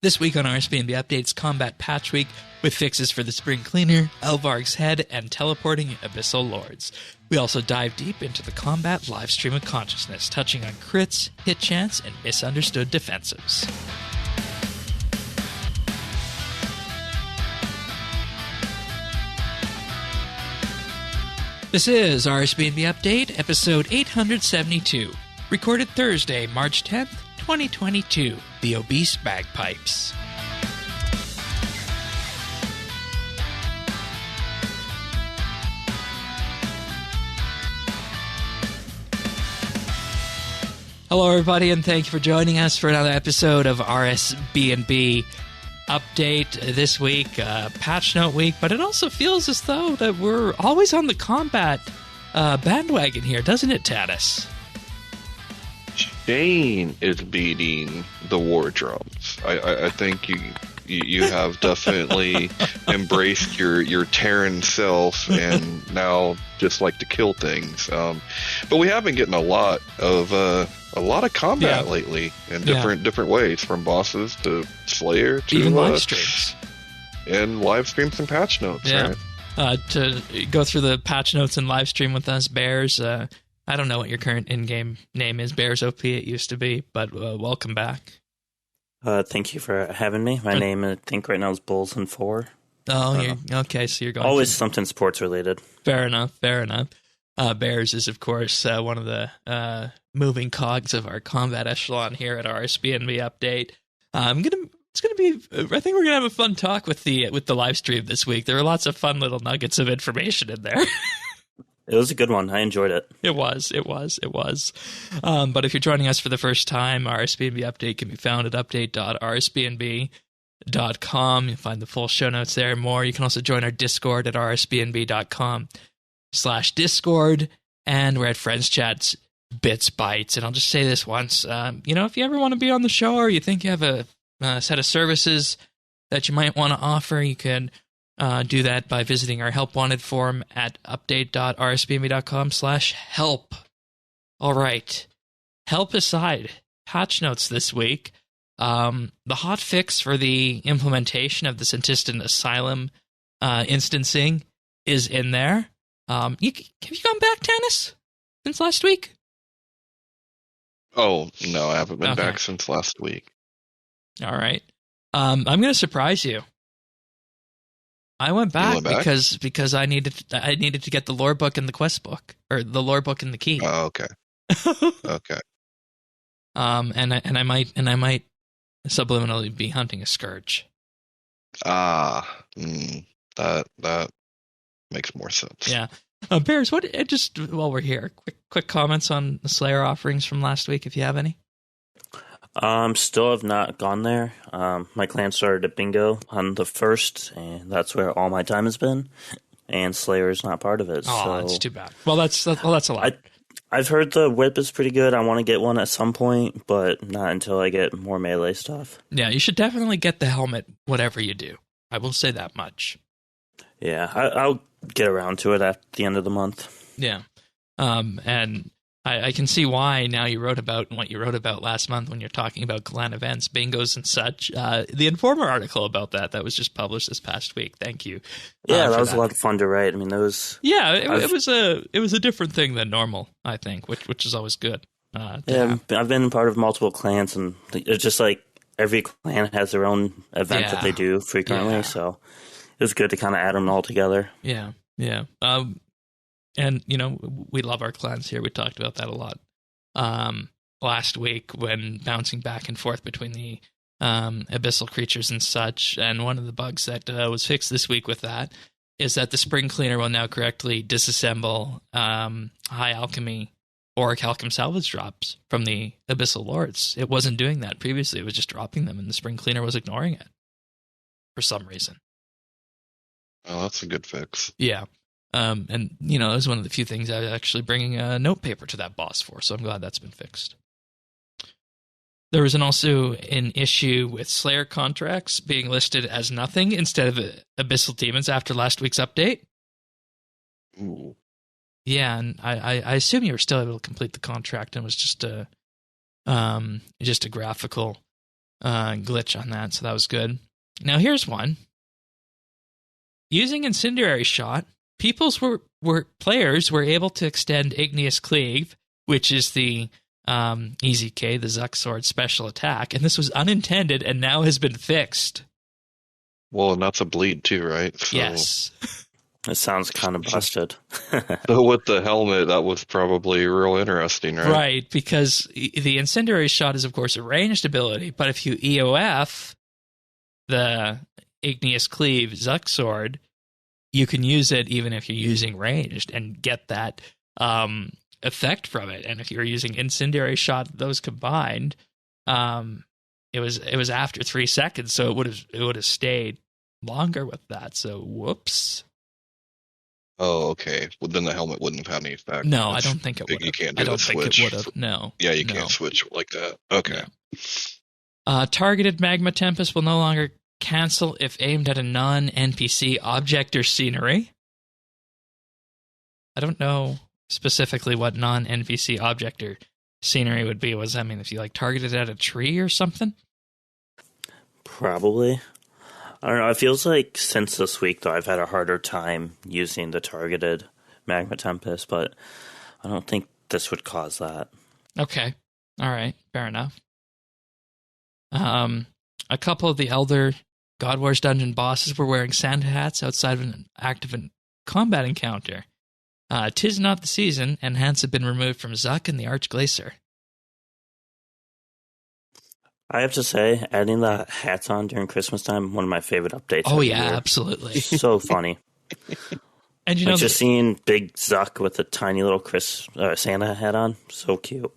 This week on RSBANDB Updates, Combat Patch Week with fixes for the Spring Cleaner, Elvarg's Head, and teleporting Abyssal Lords. We also dive deep into the Combat Livestream of Consciousness, touching on crits, hit chance, and misunderstood defensives. This is RSBANDB Update, episode 872, recorded Thursday, March 10th, 2022, the Obese Bagpipes. Hello, everybody, and thank you for joining us for another episode of RSBANDB Update this week, Patch Note Week, but it also feels as though that we're always on the combat bandwagon here, doesn't it, Tatis? Shane is beating the war drums. I think you have definitely embraced your Terran self and now just like to kill things. But we have been getting a lot of combat lately in different ways, from bosses to Slayer to even live streams. And live streams and patch notes, right? To go through the patch notes and live stream with us, Bears. I don't know what your current in-game name is, Bears OP it used to be, but welcome back. Thank you for having me. My name, I think, right now is Bulls and 4. Oh, okay, so you're going always something sports related. Fair enough. Bears is, of course, one of the moving cogs of our combat echelon here at RSBANDB Update. I think we're gonna have a fun talk with the live stream this week. There were lots of fun little nuggets of information in there. It was a good one. I enjoyed it. It was. But if you're joining us for the first time, RSBANDB Update can be found at update.rsbnb.com. You'll find the full show notes there and more. You can also join our Discord at rsbnb.com/Discord. And we're at Friends Chat's BitsBytes. And I'll just say this once. If you ever want to be on the show or you think you have a set of services that you might want to offer, you can do that by visiting our Help Wanted form at update.rsbnb.com/help. All right. Help aside, patch notes this week. The hot fix for the implementation of the Syntistan Asylum instancing is in there. Have you gone back, Tanis, since last week? Oh, no, I haven't been back since last week. All right. I'm going to surprise you. I went back because I needed to get the lore book and the quest book, or the lore book and the key. Oh, okay. Okay. And I might subliminally be hunting a scourge. That makes more sense. Yeah. Bears, just while we're here, quick comments on the Slayer offerings from last week, if you have any. Still have not gone there. My clan started at bingo on the 1st, and that's where all my time has been. And Slayer is not part of it. Oh, that's too bad. Well, that's a lot. I've heard the whip is pretty good. I want to get one at some point, but not until I get more melee stuff. Yeah, you should definitely get the helmet, whatever you do. I will say that much. Yeah, I'll get around to it at the end of the month. Yeah, and I can see why now you wrote about what you wrote about last month when you're talking about clan events, bingos, and such. The Informer article about that was just published this past week. Thank you. Yeah, that was a lot of fun to write. I mean, it was a different thing than normal, I think, which is always good. I've been part of multiple clans, and it's just like every clan has their own event that they do frequently. So it was good to kind of add them all together. Yeah. And, we love our clans here. We talked about that a lot last week when bouncing back and forth between the abyssal creatures and such. And one of the bugs that was fixed this week with that is that the Spring Cleaner will now correctly disassemble High Alchemy Auric Halcom salvage drops from the Abyssal Lords. It wasn't doing that previously. It was just dropping them, and the Spring Cleaner was ignoring it for some reason. Oh, that's a good fix. Yeah. And, it was one of the few things I was actually bringing a note paper to that boss for, so I'm glad that's been fixed. There was also an issue with Slayer contracts being listed as nothing instead of Abyssal Demons after last week's update. Ooh. Yeah, and I assume you were still able to complete the contract and it was just a graphical glitch on that, so that was good. Now here's one. Using Incendiary Shot, players were able to extend Igneous Cleave, which is the EZK, the Zuck Sword special attack, and this was unintended and now has been fixed. Well, and that's a bleed too, right? So, yes. It sounds kind of busted. So with the helmet, that was probably real interesting, right? Right, because the Incendiary Shot is, of course, a ranged ability, but if you EOF the Igneous Cleave Zuck Sword, you can use it even if you're using ranged and get that effect from it. And if you're using Incendiary Shot, those combined, it was after 3 seconds, so it would have stayed longer with that. So whoops. Oh, okay. Well, then the helmet wouldn't have had any effect. No, I don't think it would. You can't do I don't the think switch. it would have. No. Yeah, you can't switch like that. Okay. No. Targeted Magma Tempest will no longer cancel if aimed at a non-NPC object or scenery. I don't know specifically what non-NPC object or scenery would be. What does that mean? If you targeted at a tree or something? Probably. I don't know. It feels like since this week, though, I've had a harder time using the targeted Magma Tempest, but I don't think this would cause that. Okay. All right. Fair enough. A couple of the Elder God Wars dungeon bosses were wearing Santa hats outside of an active combat encounter. 'Tis not the season, and hats have been removed from Zuck and the Archglacier. I have to say, adding the hats on during Christmas time, one of my favorite updates. Oh, yeah, absolutely. So funny. And you know, just seeing big Zuck with a tiny little Santa hat on, so cute.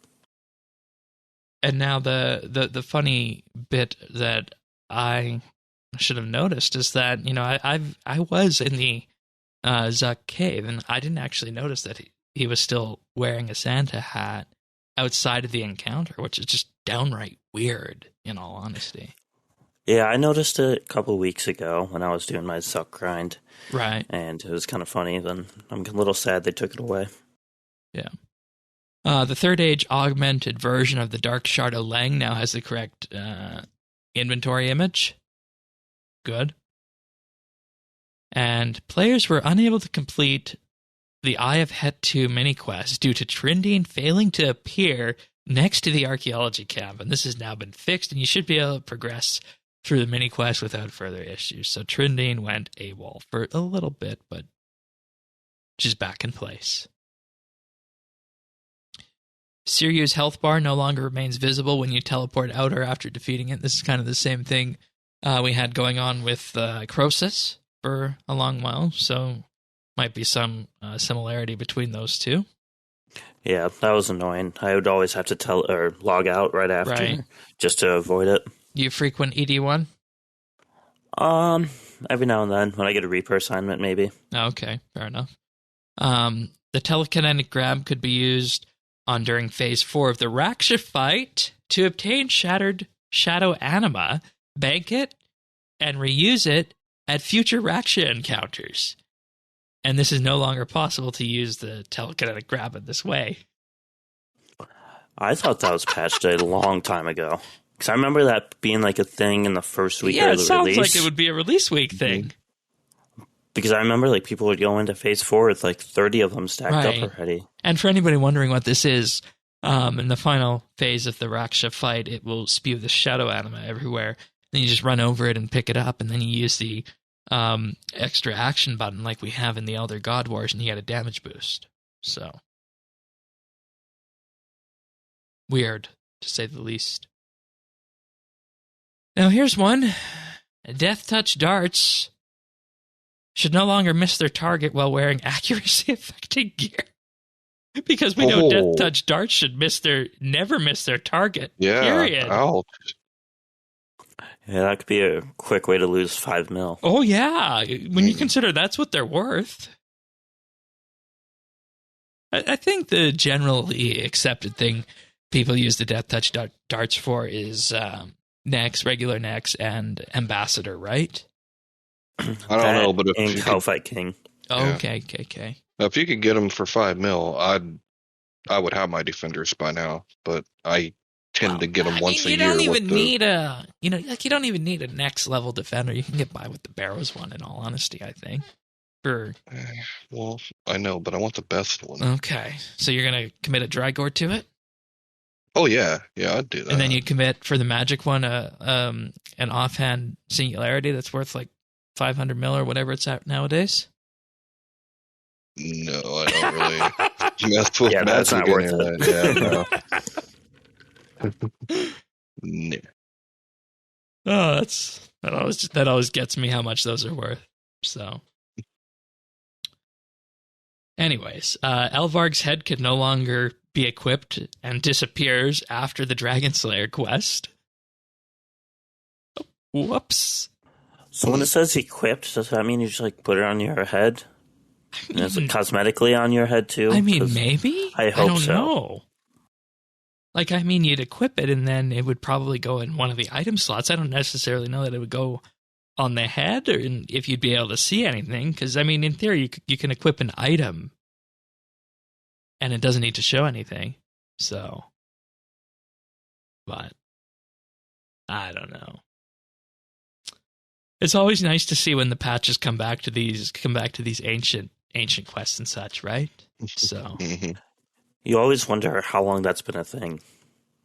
And now the funny bit that I should have noticed is that, I was in the Zuck cave, and I didn't actually notice that he was still wearing a Santa hat outside of the encounter, which is just downright weird, in all honesty. Yeah, I noticed it a couple weeks ago when I was doing my Zuck grind. Right. And it was kind of funny. Then I'm a little sad they took it away. Yeah. The Third Age augmented version of the Dark Shard of Lang now has the correct inventory image. Good. And players were unable to complete the Eye of Het 2 mini-quest due to Trindine failing to appear next to the archaeology camp. And this has now been fixed, and you should be able to progress through the mini-quest without further issues. So Trindine went AWOL for a little bit, but she's back in place. Siryu's health bar no longer remains visible when you teleport out or after defeating it. This is kind of the same thing we had going on with Croesus for a long while, so might be some similarity between those two. Yeah, that was annoying. I would always have to log out right after just to avoid it. You frequent ED1? Every now and then when I get a Reaper assignment, maybe. Okay, fair enough. The telekinetic grab could be used during Phase 4 of the Raksha fight to obtain shattered Shadow Anima, bank it, and reuse it at future Raksha encounters. And this is no longer possible to use the telekinetic grab in this way. I thought that was patched a long time ago. Because I remember that being a thing in the first week of the release. Yeah, it sounds like it would be a release week thing. Because I remember people would go into Phase 4 with 30 of them stacked up already. And for anybody wondering what this is, in the final phase of the Raksha fight, it will spew the Shadow Anima everywhere. Then you just run over it and pick it up, and then you use the extra action button like we have in the Elder God Wars, and you get a damage boost. So weird, to say the least. Now here's one. Death Touch darts should no longer miss their target while wearing accuracy-affecting gear. Because we know Death Touch darts should never miss their target. Yeah, period. Ouch. Yeah, that could be a quick way to lose 5 mil. Oh, yeah. When you consider that's what they're worth. I think the generally accepted thing people use the Death Touch darts for is Nex, regular Nex, and Ambassador, right? I don't know, but if Hellfight King. Oh, yeah. Okay. Now, if you could get them for 5 mil, I would have my defenders by now, but I tend to get them once a you year. don't even need a, you don't even need a next level defender. You can get by with the Barrows one, in all honesty, I think. Well, I know, but I want the best one. Okay, so you're gonna commit a Drygore to it? Oh yeah, I'd do that. And then you commit for the magic one an offhand singularity that's worth like 500 mil or whatever it's at nowadays. No, I don't really mess with magic. That's not worth it. No. Oh, that always gets me how much those are worth. So, anyways, Elvarg's head could no longer be equipped and disappears after the Dragon Slayer quest. Whoops. So when it says equipped, does that mean you just like put it on your head? And is it cosmetically on your head too? I mean, maybe. I hope don't so. know. Like, I mean, you'd equip it and then it would probably go in one of the item slots. I don't necessarily know that it would go on the head or if you'd be able to see anything. Because, I mean, in theory, you can equip an item and it doesn't need to show anything. So, but I don't know. It's always nice to see when the patches come back to these ancient quests and such, right? So you always wonder how long that's been a thing.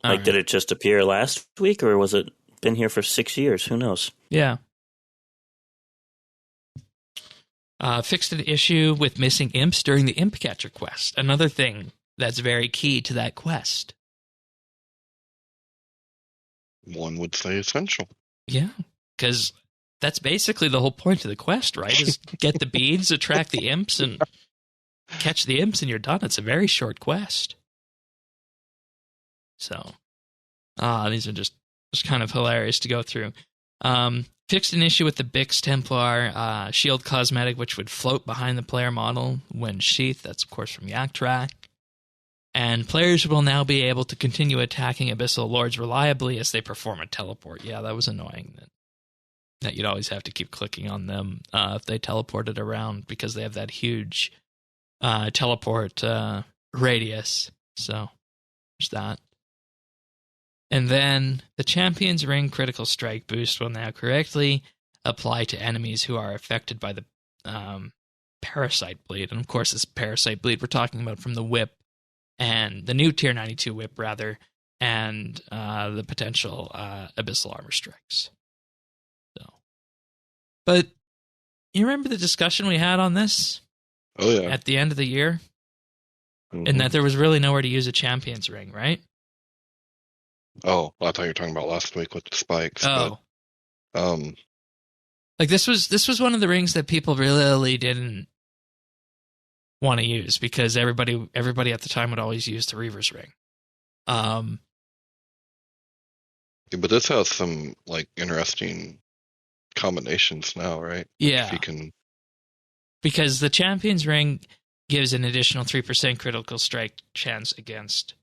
Like, right. Did it just appear last week, or was it been here for 6 years? Who knows? Yeah. Fixed an issue with missing imps during the Imp Catcher quest. Another thing that's very key to that quest. One would say essential. Yeah, because that's basically the whole point of the quest, right? Is get the beads, attract the imps, and catch the imps, and you're done. It's a very short quest. So, these are just kind of hilarious to go through. Fixed an issue with the Bix Templar shield cosmetic, which would float behind the player model when sheathed. That's, of course, from Yak Track. And players will now be able to continue attacking Abyssal Lords reliably as they perform a teleport. Yeah, that was annoying. That you'd always have to keep clicking on them if they teleported around because they have that huge teleport radius. So there's that. And then the Champion's Ring critical strike boost will now correctly apply to enemies who are affected by the parasite bleed. And of course, this parasite bleed we're talking about from the whip and the new tier 92 whip, rather, and the potential abyssal armor strikes. So, but you remember the discussion we had on this? Oh yeah. At the end of the year, and that there was really nowhere to use a Champion's Ring, right? Oh, I thought you were talking about last week with the spikes. Oh, but, like this was one of the rings that people really didn't want to use because everybody at the time would always use the Reaver's Ring. But this has some like interesting combinations now, right? Yeah, if you can, because the Champion's Ring gives an additional 3% critical strike chance against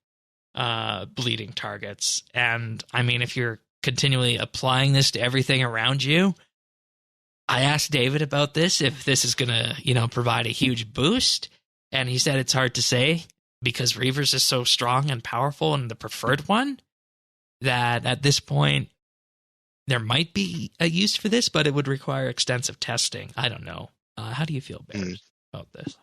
bleeding targets. And I mean, if you're continually applying this to everything around you, I asked David about this, if this is going to, provide a huge boost. And he said it's hard to say because Reavers is so strong and powerful and the preferred one that at this point there might be a use for this, but it would require extensive testing. I don't know. How do you feel, Bears, about this?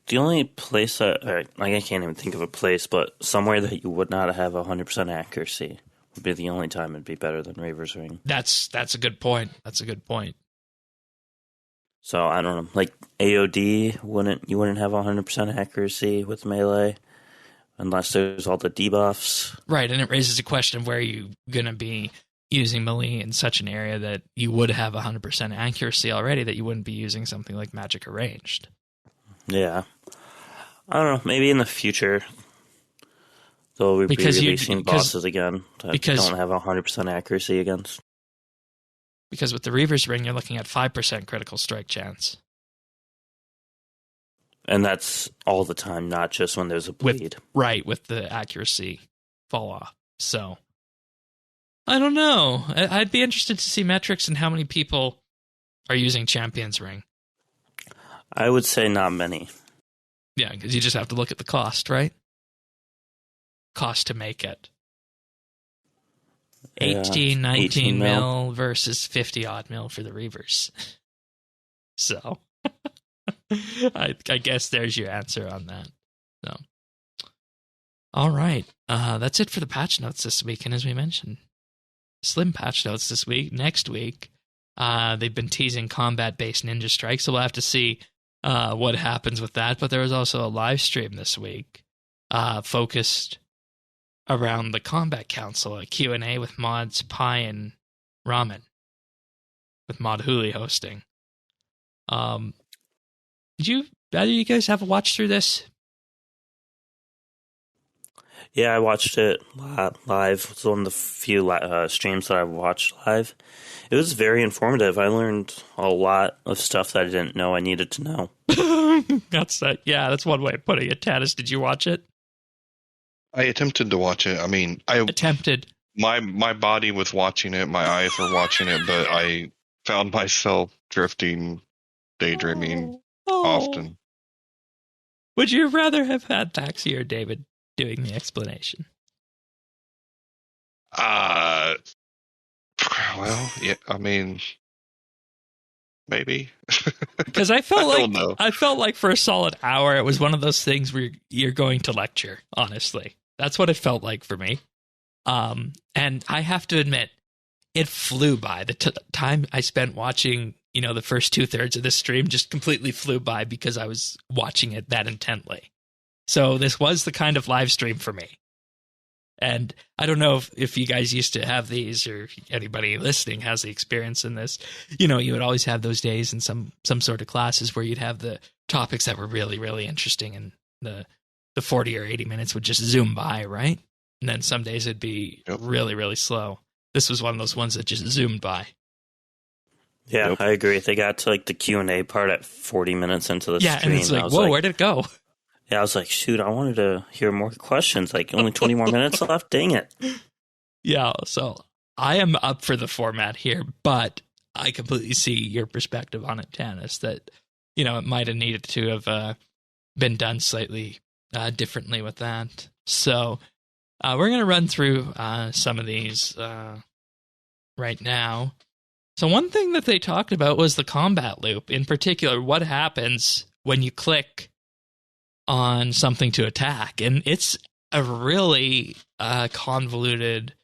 The only place I can't even think of a place, but somewhere that you would not have 100% accuracy would be the only time it'd be better than Reaver's Ring. That's a good point. That's a good point. So I don't know, like AOD you wouldn't have 100% accuracy with melee unless there's all the debuffs. Right, and it raises a question of where you're going to be using melee in such an area that you would have 100% accuracy already, that you wouldn't be using something like Magic Arranged. Yeah. I don't know, maybe in the future they'll be releasing bosses again that don't have 100% accuracy against. Because with the Reaver's Ring, you're looking at 5% critical strike chance. And that's all the time, not just when there's a bleed. With the accuracy fall off. So, I don't know. I'd be interested to see metrics and how many people are using Champion's Ring. I would say not many. Yeah, because you just have to look at the cost, right? Cost to make it. 18, 19 18 mil versus 50 odd mil for the Reavers. So, I guess there's your answer on that. So, all right. That's it for the patch notes this week. And as we mentioned, slim patch notes this week. Next week, they've been teasing combat-based ninja strikes, so we'll have to see what happens with that. But there was also a live stream this week focused around the Combat Council, a Q&A with mods Pi and Ramen, with Mod Huli hosting. Did either of you guys have a watch through this? Yeah, I watched it live. It's one of the few streams that I've watched live. It was very informative. I learned a lot of stuff that I didn't know I needed to know. That's one way of putting it. Tanis, did you watch it? I attempted to watch it. I mean, I attempted. My body was watching it. My eyes were watching it, but I found myself drifting, daydreaming often. Would you rather have had Paxi or David doing the explanation? Well, yeah, I mean, maybe. Because I felt like for a solid hour, it was one of those things where you're going to lecture, honestly. That's what it felt like for me. And I have to admit, it flew by. The time I spent watching, the first 2/3 of this stream just completely flew by because I was watching it that intently. So this was the kind of live stream for me. And I don't know if you guys used to have these, or if anybody listening has the experience in this. You would always have those days in some sort of classes where you'd have the topics that were really, really interesting, and the 40 or 80 minutes would just zoom by, right? And then some days it'd be really, really slow. This was one of those ones that just zoomed by. Yeah, I agree. They got to the Q&A part at 40 minutes into the stream. Yeah, and it's whoa, where did it go? Yeah, I was like, shoot, I wanted to hear more questions. Only 20 more minutes left? Dang it. Yeah, so I am up for the format here, but I completely see your perspective on it, Tanis, that, it might have needed to have been done slightly differently with that. So we're going to run through some of these right now. So one thing that they talked about was the combat loop. In particular, what happens when you click on something to attack. And it's a really convoluted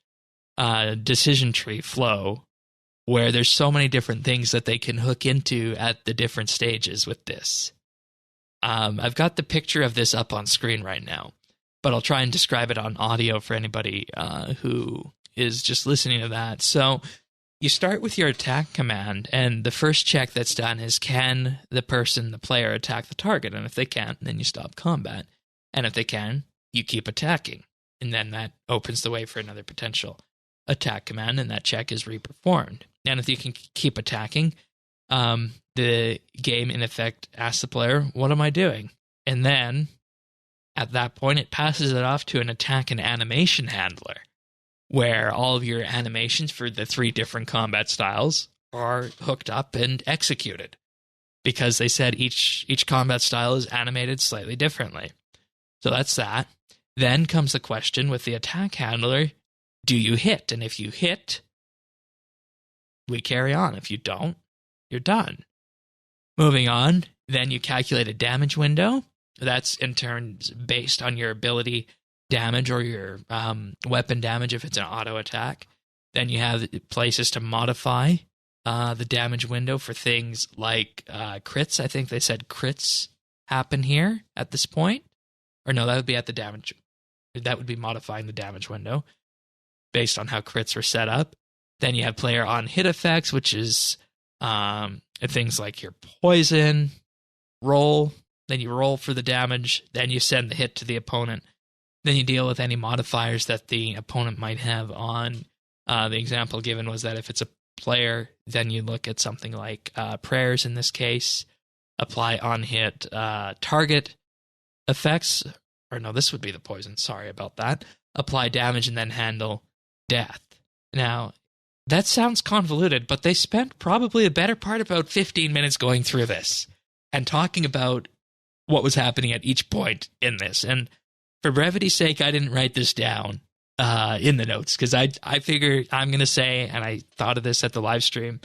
decision tree flow where there's so many different things that they can hook into at the different stages with this. I've got the picture of this up on screen right now, but I'll try and describe it on audio for anybody who is just listening to that. So you start with your attack command, and the first check that's done is, can the player, attack the target? And if they can't, then you stop combat. And if they can, you keep attacking. And then that opens the way for another potential attack command, and that check is reperformed. And if you can keep attacking, the game, in effect, asks the player, what am I doing? And then, at that point, it passes it off to an attack and animation handler, where all of your animations for the 3 different combat styles are hooked up and executed, because they said each combat style is animated slightly differently. So that's that. Then comes the question with the attack handler, do you hit? And if you hit, we carry on. If you don't, you're done. Moving on, then you calculate a damage window. That's in turn based on your ability damage or your weapon damage if it's an auto attack. Then you have places to modify the damage window for things like crits. I think they said crits happen here at this point. Or no, that would be at the damage. That would be modifying the damage window based on how crits are set up. Then you have player on hit effects, which is things like your poison, roll. Then you roll for the damage. Then you send the hit to the opponent. Then you deal with any modifiers that the opponent might have on. The example given was that if it's a player, then you look at something like prayers in this case, apply on hit target effects, or no, this would be the poison, sorry about that, apply damage and then handle death. Now, that sounds convoluted, but they spent probably a better part about 15 minutes going through this and talking about what was happening at each point in this. And for brevity's sake, I didn't write this down. in the notes, because I figured I'm going to say, and I thought of this at the live stream,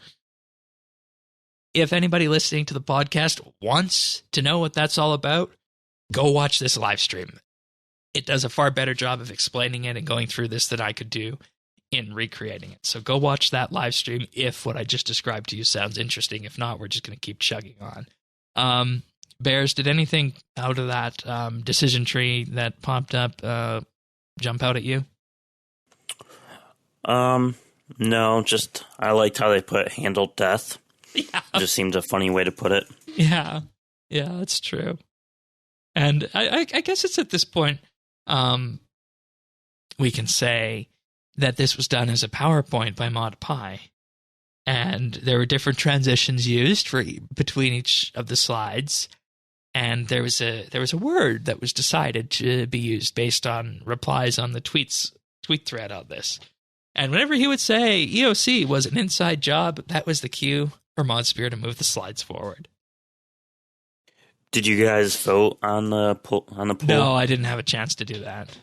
if anybody listening to the podcast wants to know what that's all about, go watch this live stream. It does a far better job of explaining it and going through this than I could do in recreating it. So go watch that live stream if what I just described to you sounds interesting. If not, we're just going to keep chugging on. Bears, did anything out of that decision tree that popped up jump out at you? No, just I liked how they put handled death. Yeah. Just seemed a funny way to put it. Yeah, that's true. And I guess it's at this point we can say that this was done as a PowerPoint by ModPy, and there were different transitions used between each of the slides, and there was a word that was decided to be used based on replies on the tweet thread on this. And whenever he would say EOC was an inside job, that was the cue for ModSpear to move the slides forward. Did you guys vote on the poll? No, I didn't have a chance to do that.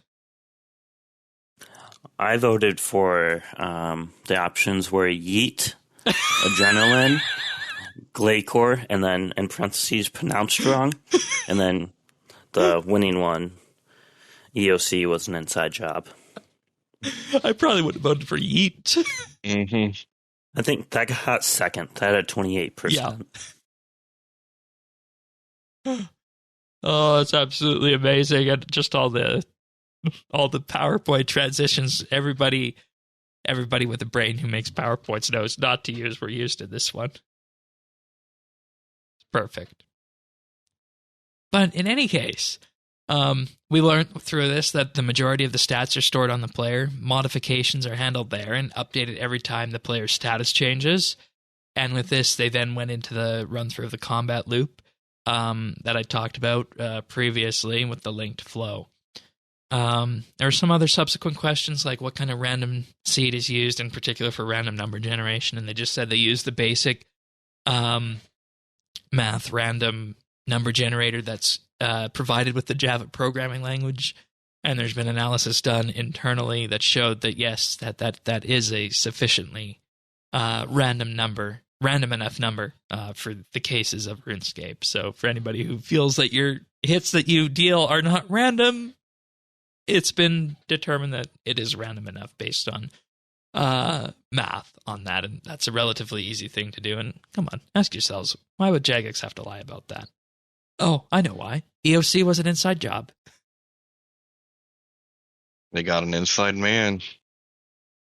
I voted for the options were Yeet, Adrenaline, Glaycore, and then in parentheses pronounced wrong, and then the winning one, EOC was an inside job. I probably would have voted for Yeet. Mm-hmm. I think that got second. That had 28%. Yeah. Oh, it's absolutely amazing. And just all the PowerPoint transitions, everybody with a brain who makes PowerPoints knows not to use were used in this one. It's perfect. But in any case, we learned through this that the majority of the stats are stored on the player. Modifications are handled there and updated every time the player's status changes. And with this, they then went into the run-through of the combat loop that I talked about previously with the linked flow. There are some other subsequent questions, like what kind of random seed is used, in particular for random number generation, and they just said they use the basic math random number generator that's provided with the Java programming language, and there's been analysis done internally that showed that yes, that is a sufficiently random enough number for the cases of RuneScape. So for anybody who feels that your hits that you deal are not random, it's been determined that it is random enough based on math on that, and that's a relatively easy thing to do. And come on, ask yourselves, why would Jagex have to lie about that? Oh, I know why. EOC was an inside job. They got an inside man.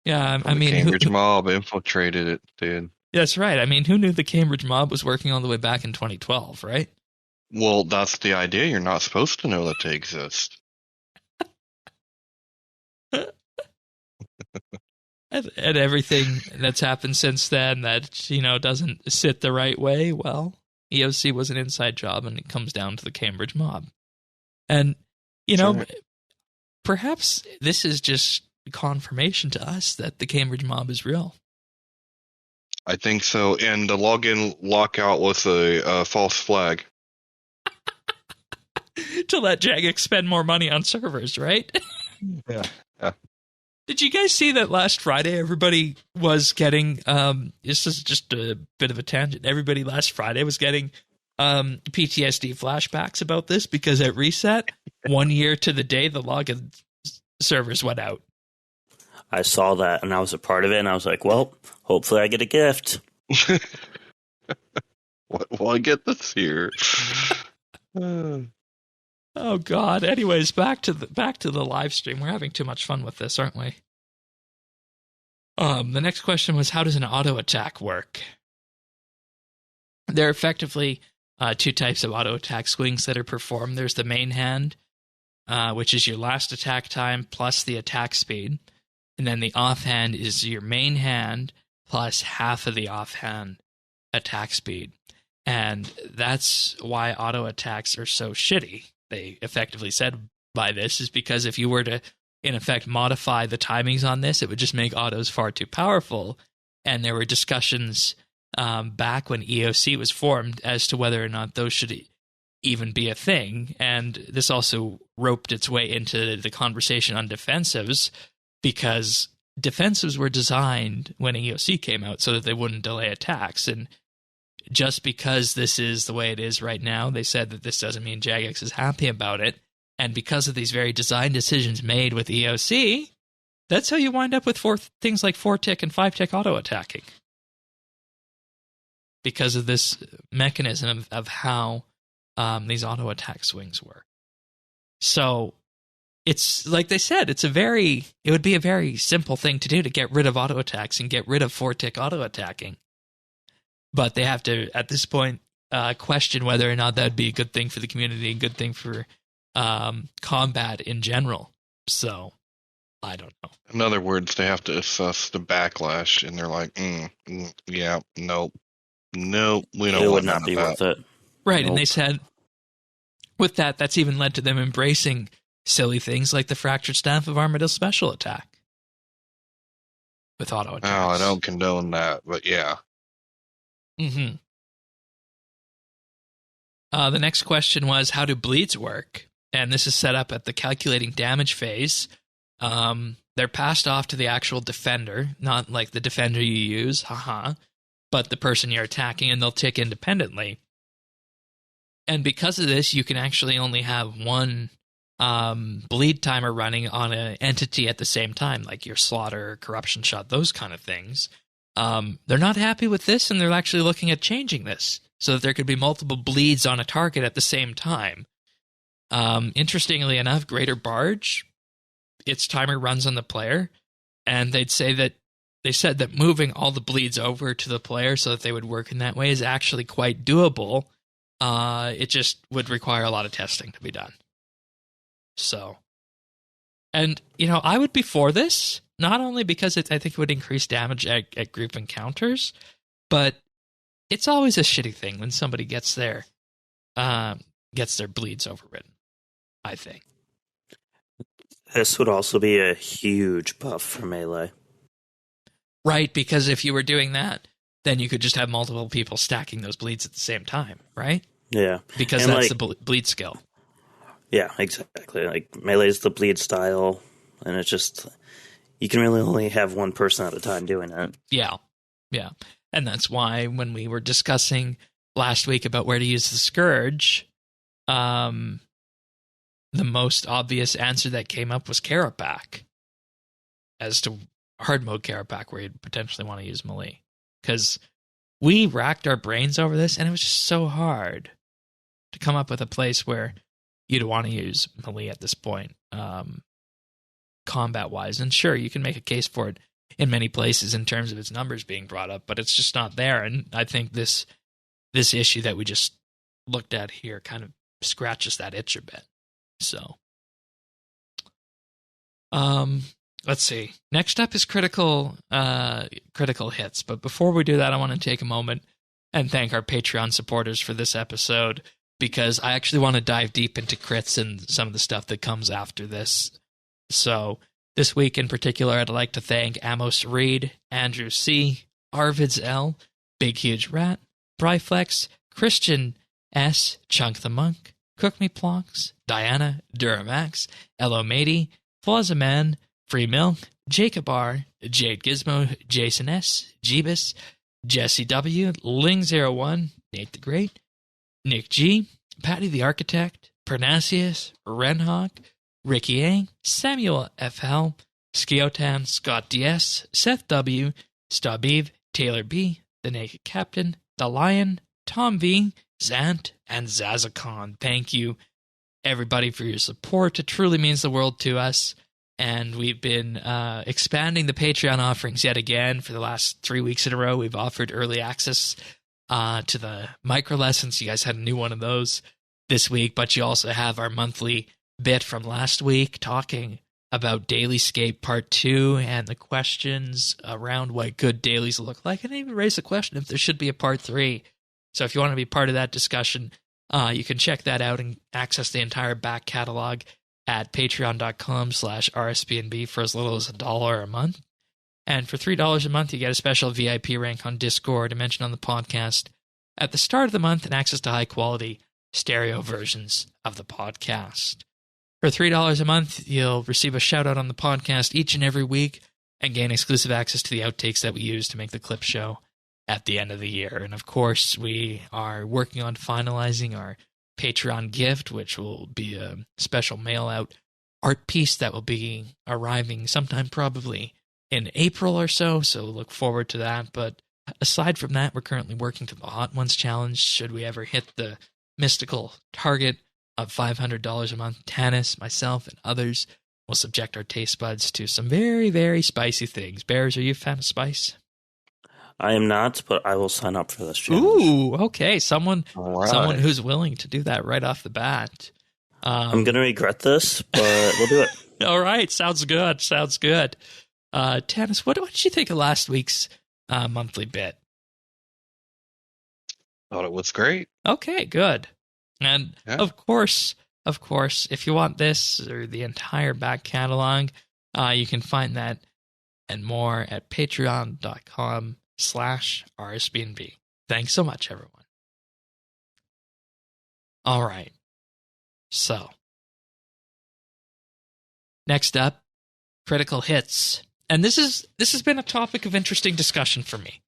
Yeah, I mean, the Cambridge mob infiltrated it, dude. That's right. I mean, who knew the Cambridge mob was working all the way back in 2012, right? Well, that's the idea. You're not supposed to know that they exist. And everything that's happened since then that, doesn't sit the right way, well, EOC was an inside job, and it comes down to the Cambridge mob. And, Sure. Perhaps this is just confirmation to us that the Cambridge mob is real. I think so. And the login lockout was a false flag. To let Jagex spend more money on servers, right? Yeah. Did you guys see that last Friday everybody was getting, this is just a bit of a tangent, everybody last Friday was getting PTSD flashbacks about this because at reset, 1 year to the day the login servers went out. I saw that and I was a part of it, and I was like, well, hopefully I get a gift. What will I get this year? Oh God. Anyways, back to the live stream. We're having too much fun with this, aren't we? The next question was, how does an auto attack work? There are effectively two types of auto attack swings that are performed. There's the main hand, which is your last attack time plus the attack speed. And then the offhand is your main hand plus half of the offhand attack speed. And that's why auto attacks are so shitty. They effectively said by this is because if you were to, in effect, modify the timings on this, it would just make autos far too powerful. And there were discussions back when EOC was formed as to whether or not those should even be a thing. And this also roped its way into the conversation on defensives, because defensives were designed when EOC came out so that they wouldn't delay attacks. And just because this is the way it is right now, they said that this doesn't mean Jagex is happy about it. And because of these very design decisions made with EOC, that's how you wind up with things like 4-tick and 5-tick auto-attacking. Because of this mechanism of how these auto-attack swings work. So it's like they said, it would be a very simple thing to do to get rid of auto-attacks and get rid of 4-tick auto-attacking. But they have to, at this point, question whether or not that would be a good thing for the community, a good thing for combat in general. So, I don't know. In other words, they have to assess the backlash, and they're like, yeah, nope, we don't want It would not be worth it. Right, Nope. and they said, with that's even led to them embracing silly things like the Fractured Staff of Armadyl special attack. With auto attacks. Oh, I don't condone that, but yeah. Mm-hmm. The next question was, how do bleeds work? And this is set up at the calculating damage phase. They're passed off to the actual defender, not like the defender you use, but the person you're attacking, and they'll tick independently. And because of this, you can actually only have one bleed timer running on an entity at the same time, like your slaughter, corruption shot, those kind of things. They're not happy with this, and they're actually looking at changing this so that there could be multiple bleeds on a target at the same time. Interestingly enough, Greater Barge, its timer runs on the player, and they said that moving all the bleeds over to the player so that they would work in that way is actually quite doable. It just would require a lot of testing to be done. So, and, I would be for this, not only because I think it would increase damage at group encounters, but it's always a shitty thing when somebody gets their bleeds overridden, I think. This would also be a huge buff for melee. Right, because if you were doing that, then you could just have multiple people stacking those bleeds at the same time, right? Yeah. Because and that's the bleed skill. Yeah, exactly. Like, melee is the bleed style, and it's just, you can really only have one person at a time doing it. Yeah. And that's why when we were discussing last week about where to use the Scourge, the most obvious answer that came up was Carapac, as to hard mode Carapac, where you'd potentially want to use melee. Because we racked our brains over this, and it was just so hard to come up with a place where you'd want to use melee at this point, combat-wise. And sure, you can make a case for it in many places in terms of its numbers being brought up, but it's just not there. And I think this issue that we just looked at here kind of scratches that itch a bit. So, let's see. Next up is critical hits. But before we do that, I want to take a moment and thank our Patreon supporters for this episode, because I actually want to dive deep into crits and some of the stuff that comes after this. So this week in particular, I'd like to thank Amos Reed, Andrew C., Arvids L., Big Huge Rat, Bryflex, Christian S., Chunk the Monk, Cook Me Plonks, Diana, Duramax, Elo Matey, Flazaman, Free Milk, Jacob R., Jade Gizmo, Jason S., Jeebus, Jesse W., Ling01, Nate the Great, Nick G., Patty the Architect, Pernasius, Renhawk, Ricky A., Samuel F. Hell, Skiotan, Scott DS, Seth W., Stabiv, Taylor B., The Naked Captain, The Lion, Tom V., Zant, and Zazakon. Thank you, everybody, for your support. It truly means the world to us. And we've been expanding the Patreon offerings yet again. For the last 3 weeks in a row, we've offered early access to the micro lessons. You guys had a new one of those this week, but you also have our monthly bit from last week talking about Dailyscape Part 2 and the questions around what good dailies look like. And even raise the question if there should be a Part 3. So if you want to be part of that discussion, you can check that out and access the entire back catalog at patreon.com/RSBANDB for as little as $1 a month. And for $3 a month, you get a special VIP rank on Discord, a mention on the podcast at the start of the month, and access to high-quality stereo versions of the podcast. For $3 a month, you'll receive a shout-out on the podcast each and every week and gain exclusive access to the outtakes that we use to make the clip show at the end of the year. And, of course, we are working on finalizing our Patreon gift, which will be a special mail-out art piece that will be arriving sometime probably in April or so look forward to that. But aside from that, we're currently working to the Hot Ones Challenge. Should we ever hit the mystical target of $500 a month, Tanis, myself, and others will subject our taste buds to some very, very spicy things. Bears, are you a fan of spice? I am not, but I will sign up for this challenge. Ooh, okay. Someone Right. who's willing to do that right off the bat. I'm going to regret this, but we'll do it. All right. Sounds good. Tanis, what did you think of last week's monthly bit? Thought it was great. Okay, good. And Yeah. of course, if you want this or the entire back catalog, you can find that and more at patreon.com/RSBANDB. Thanks so much, everyone. All right. So, next up, critical hits. And this has been a topic of interesting discussion for me.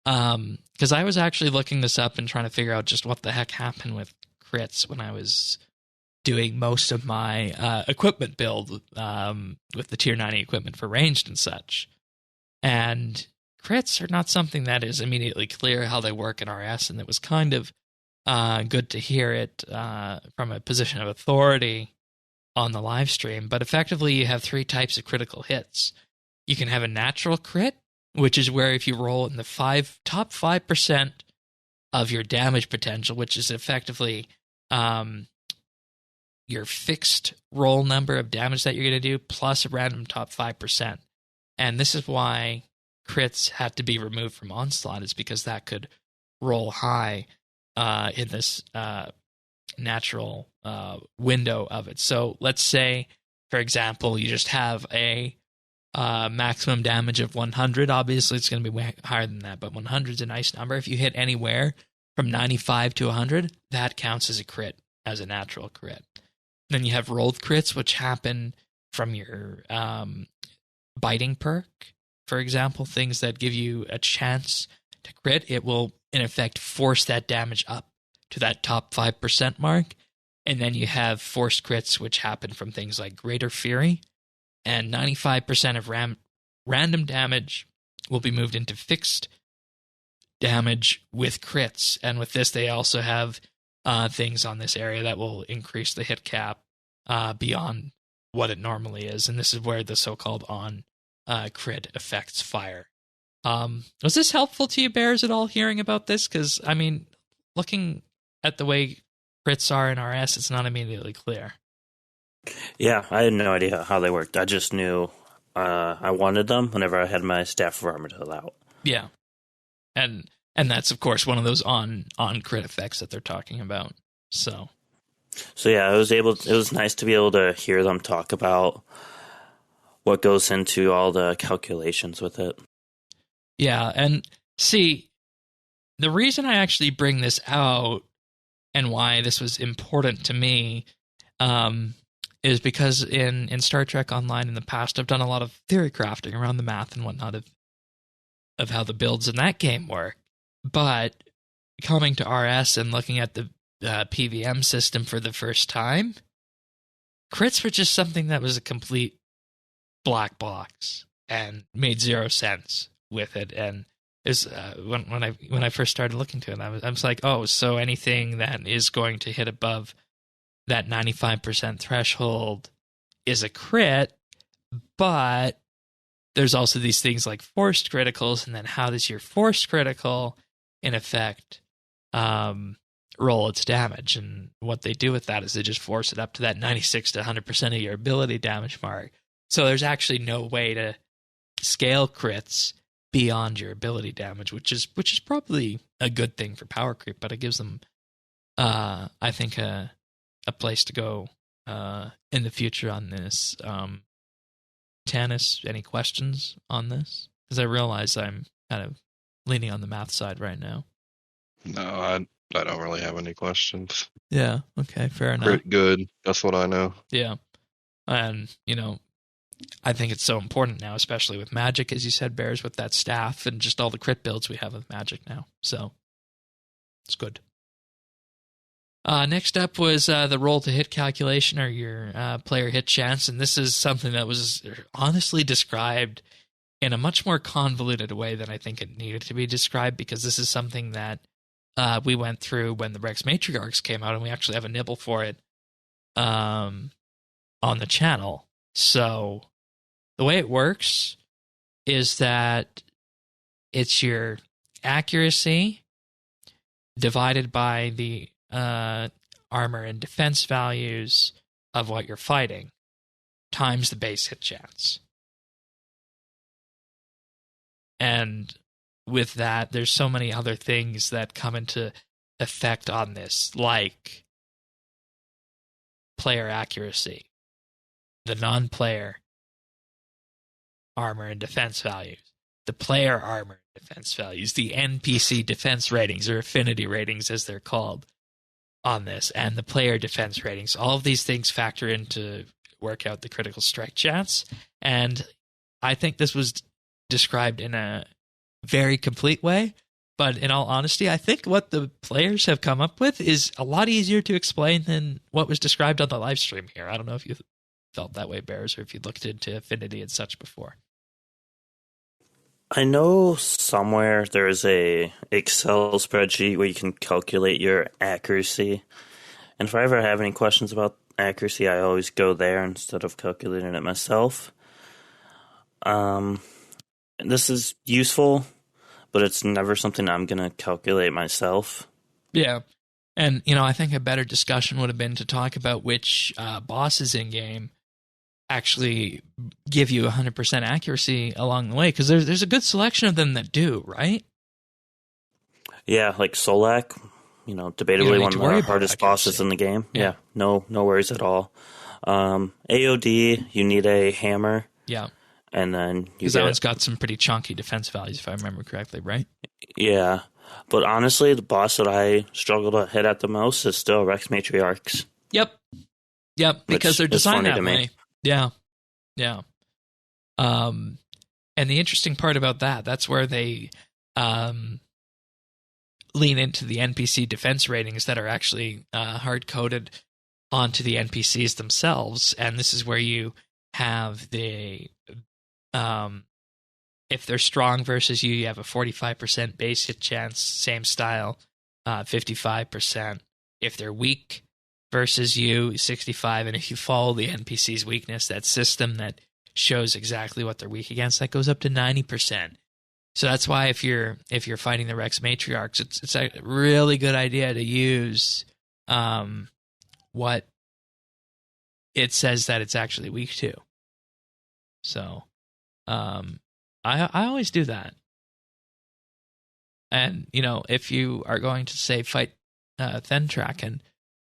Because I was actually looking this up and trying to figure out just what the heck happened with crits when I was doing most of my equipment build with the Tier 90 equipment for ranged and such. And crits are not something that is immediately clear how they work in RS, and it was kind of good to hear it from a position of authority on the live stream. But effectively, you have three types of critical hits. You can have a natural crit, which is where if you roll in the top 5% of your damage potential, which is effectively your fixed roll number of damage that you're going to do, plus a random top 5%. And this is why crits had to be removed from Onslaught, is because that could roll high in this natural window of it. So let's say, for example, you just have a maximum damage of 100. Obviously, it's going to be way higher than that, but 100 is a nice number. If you hit anywhere from 95 to 100, that counts as a crit, as a natural crit. Then you have rolled crits, which happen from your biting perk, for example, things that give you a chance to crit. It will, in effect, force that damage up to that top 5% mark. And then you have forced crits, which happen from things like Greater Fury. And 95% of random damage will be moved into fixed damage with crits. And with this, they also have things on this area that will increase the hit cap beyond what it normally is. And this is where the so-called on crit effects fire. Was this helpful to you, Bears, at all, hearing about this? Because, I mean, looking at the way crits are in RS, it's not immediately clear. Yeah, I had no idea how they worked. I just knew I wanted them whenever I had my Staff of Armadyl out. Yeah. And that's, of course, one of those on crit effects that they're talking about. So yeah, it was nice to be able to hear them talk about what goes into all the calculations with it. Yeah, and see, the reason I actually bring this out and why this was important to me is because in Star Trek Online in the past, I've done a lot of theory crafting around the math and whatnot of how the builds in that game work. But coming to RS and looking at the PVM system for the first time, crits were just something that was a complete black box and made zero sense with it. And is when I first started looking to it, I was like, oh, so anything that is going to hit above that 95% threshold is a crit, but there's also these things like forced criticals, and then how does your forced critical, in effect, roll its damage? And what they do with that is they just force it up to that 96 to 100% of your ability damage mark. So there's actually no way to scale crits beyond your ability damage, which is probably a good thing for power creep, but it gives them, I think, a place to go in the future on this. Tanis, any questions on this? Because I realize I'm kind of leaning on the math side right now. No, I don't really have any questions. Yeah. Okay. Fair enough. Crit good. That's what I know. Yeah. And, I think it's so important now, especially with Magic, as you said, Bears, with that staff and just all the crit builds we have with Magic now. So it's good. Next up was the roll to hit calculation, or your player hit chance. And this is something that was honestly described in a much more convoluted way than I think it needed to be described, because this is something that we went through when the Rex Matriarchs came out, and we actually have a nibble for it on the channel. So the way it works is that it's your accuracy divided by the armor and defense values of what you're fighting times the base hit chance. And with that, there's so many other things that come into effect on this, like player accuracy, the non-player armor and defense values, the player armor and defense values, the NPC defense ratings, or affinity ratings as they're called on this, and the player defense ratings. All of these things factor in to work out the critical strike chance. And I think this was described in a very complete way, but in all honesty, I think what the players have come up with is a lot easier to explain than what was described on the live stream here. I don't know if you felt that way, Bears, or if you looked into affinity and such before. I know somewhere there's a Excel spreadsheet where you can calculate your accuracy. And if I ever have any questions about accuracy, I always go there instead of calculating it myself. This is useful, but it's never something I'm going to calculate myself. Yeah. And, I think a better discussion would have been to talk about which bosses in game actually give you 100% accuracy along the way, because there's a good selection of them that do, right? Yeah, like Solak, debatably one of the hardest bosses in the game. Yeah, no worries at all. AOD, you need a hammer. Yeah. And then because that one's got some pretty chunky defense values, if I remember correctly, right? Yeah. But honestly, the boss that I struggle to hit at the most is still Rex Matriarchs. Yep, because they're designed that way. Yeah. And the interesting part about that's where they lean into the NPC defense ratings that are actually hard-coded onto the NPCs themselves. And this is where you have the... if they're strong versus you have a 45% base hit chance, same style, 55%. If they're weak versus you, 65%. And if you follow the NPC's weakness, that system that shows exactly what they're weak against, that goes up to 90%. So that's why if you're fighting the Rex Matriarchs, it's a really good idea to use what it says that it's actually weak to. So I always do that. And, if you are going to, say, fight Thentraken,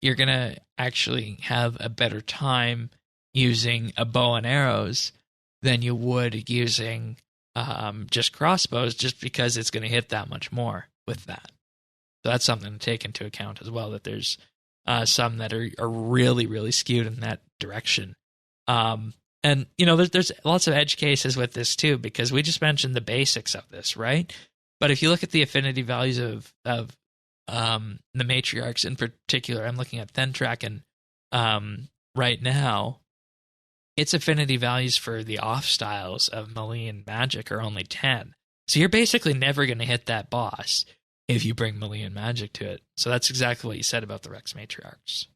you're going to actually have a better time using a bow and arrows than you would using just crossbows, just because it's going to hit that much more with that. So that's something to take into account as well, that there's some that are really, really skewed in that direction. And, there's lots of edge cases with this too, because we just mentioned the basics of this, right? But if you look at the affinity values of the Matriarchs in particular, I'm looking at Thentraken right now, its affinity values for the off styles of melee and magic are only 10. So you're basically never going to hit that boss if you bring melee and magic to it. So that's exactly what you said about the Rex Matriarchs.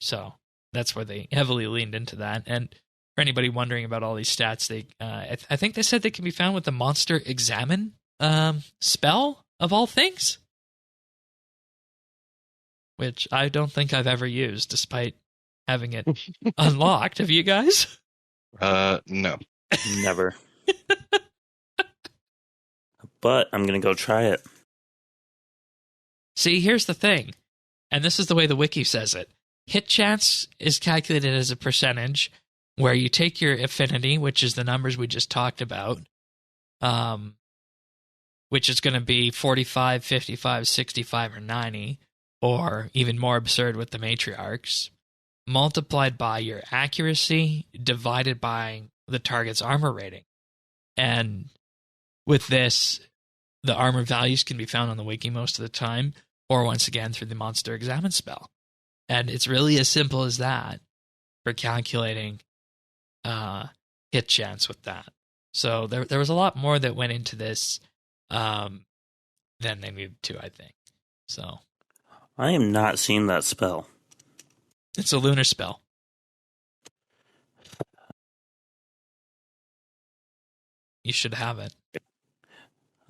So that's where they heavily leaned into that. And for anybody wondering about all these stats, they I think they said they can be found with the Monster Examine spell, of all things, which I don't think I've ever used, despite having it unlocked. Have you guys? No. Never. But I'm going to go try it. See, here's the thing, and this is the way the wiki says it. Hit chance is calculated as a percentage where you take your affinity, which is the numbers we just talked about, which is going to be 45, 55, 65, or 90, or even more absurd with the matriarchs, multiplied by your accuracy divided by the target's armor rating. And with this, the armor values can be found on the wiki most of the time, or once again through the Monster Examine spell. And it's really as simple as that for calculating hit chance with that. So there was a lot more that went into this than they needed to, I think. So I am not seeing that spell. It's a lunar spell. You should have it.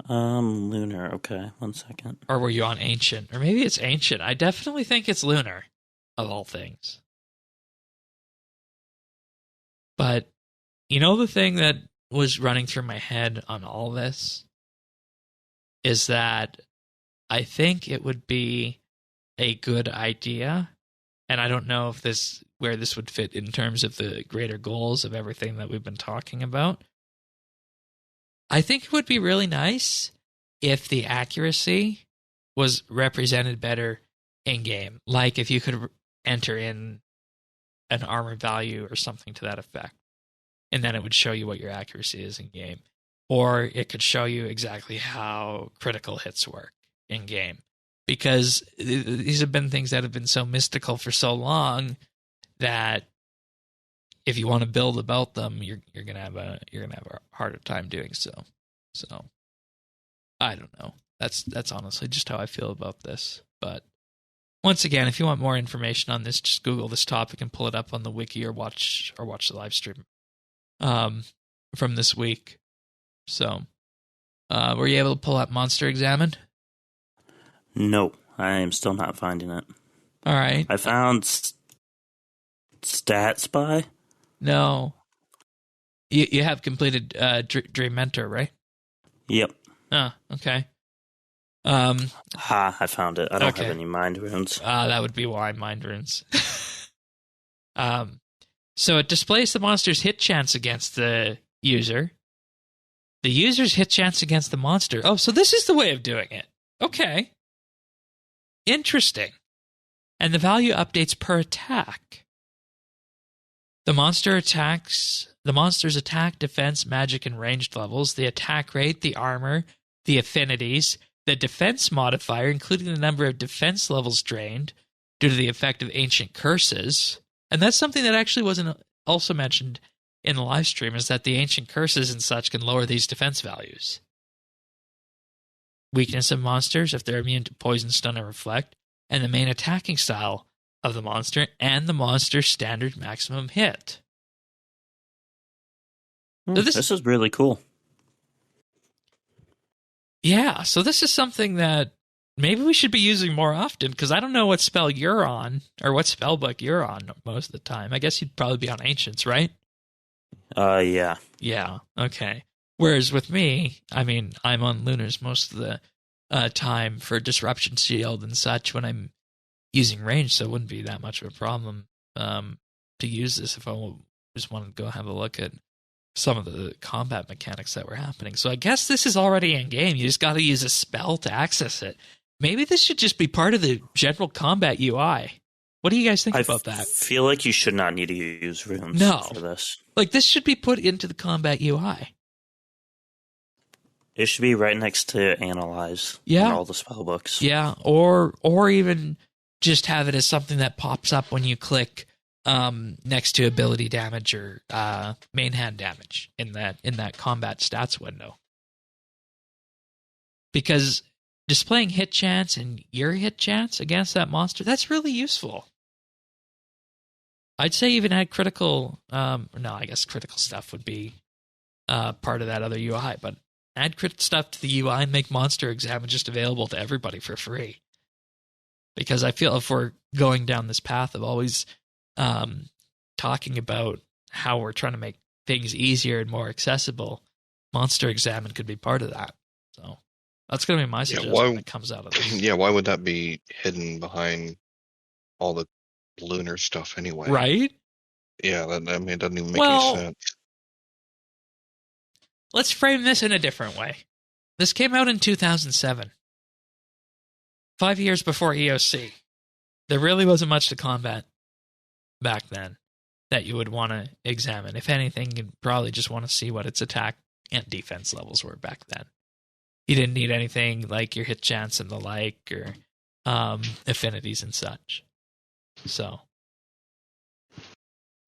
Lunar. Okay, 1 second. Or were you on ancient? Or maybe it's ancient. I definitely think it's lunar, of all things. But, you know, the thing that was running through my head on all this is that I think it would be a good idea, and I don't know if where this would fit in terms of the greater goals of everything that we've been talking about. I think it would be really nice if the accuracy was represented better in-game. Like if you could enter in an armor value or something to that effect, and then it would show you what your accuracy is in-game. Or it could show you exactly how critical hits work in-game. Because these have been things that have been so mystical for so long that if you want to build about them, you're gonna have a harder time doing so. So I don't know. That's honestly just how I feel about this. But once again, if you want more information on this, just Google this topic and pull it up on the wiki or watch the live stream from this week. So were you able to pull up Monster Examine? No, I am still not finding it. All right. I found Stat Spy. No. You have completed Dream Mentor, right? Yep. Oh, okay. I found it. I don't have any mind runes. That would be why mind runes. So it displays the monster's hit chance against the user. The user's hit chance against the monster. Oh, so this is the way of doing it. Okay. Interesting. And the value updates per attack. The monster's attack, defense, magic, and ranged levels, the attack rate, the armor, the affinities, the defense modifier, including the number of defense levels drained due to the effect of ancient curses. And that's something that actually wasn't also mentioned in the live stream, is that the ancient curses and such can lower these defense values. Weakness of monsters, if they're immune to poison, stun, or reflect, and the main attacking style of the monster, and the monster's standard maximum hit. So this is really cool. Yeah, so this is something that maybe we should be using more often, because I don't know what spell you're on, or what spell book you're on most of the time. I guess you'd probably be on Ancients, right? Yeah. Yeah, okay. Whereas with me, I mean, I'm on Lunars most of the time for Disruption Shield and such when I'm using range, so it wouldn't be that much of a problem to use this if I just wanted to go have a look at some of the combat mechanics that were happening. So I guess this is already in-game. You just got to use a spell to access it. Maybe this should just be part of the general combat UI. What do you guys think about that? I feel like you should not need to use runes for this. Like, this should be put into the combat UI. It should be right next to Analyze in all the spell books. Yeah, or even just have it as something that pops up when you click next to ability damage or main hand damage in that combat stats window. Because displaying hit chance and your hit chance against that monster, that's really useful. I'd say even add critical, I guess critical stuff would be part of that other UI, but add crit stuff to the UI and make Monster Examine just available to everybody for free. Because I feel if we're going down this path of always talking about how we're trying to make things easier and more accessible, Monster Examine could be part of that. So that's going to be my suggestion when it comes out of this. Yeah, why would that be hidden behind all the lunar stuff anyway? Right? Yeah, it doesn't even make any sense. Let's frame this in a different way. This came out in 2007. 5 years before EOC. There really wasn't much to combat back then that you would want to examine. If anything, you'd probably just want to see what its attack and defense levels were back then. You didn't need anything like your hit chance and the like, or affinities and such. So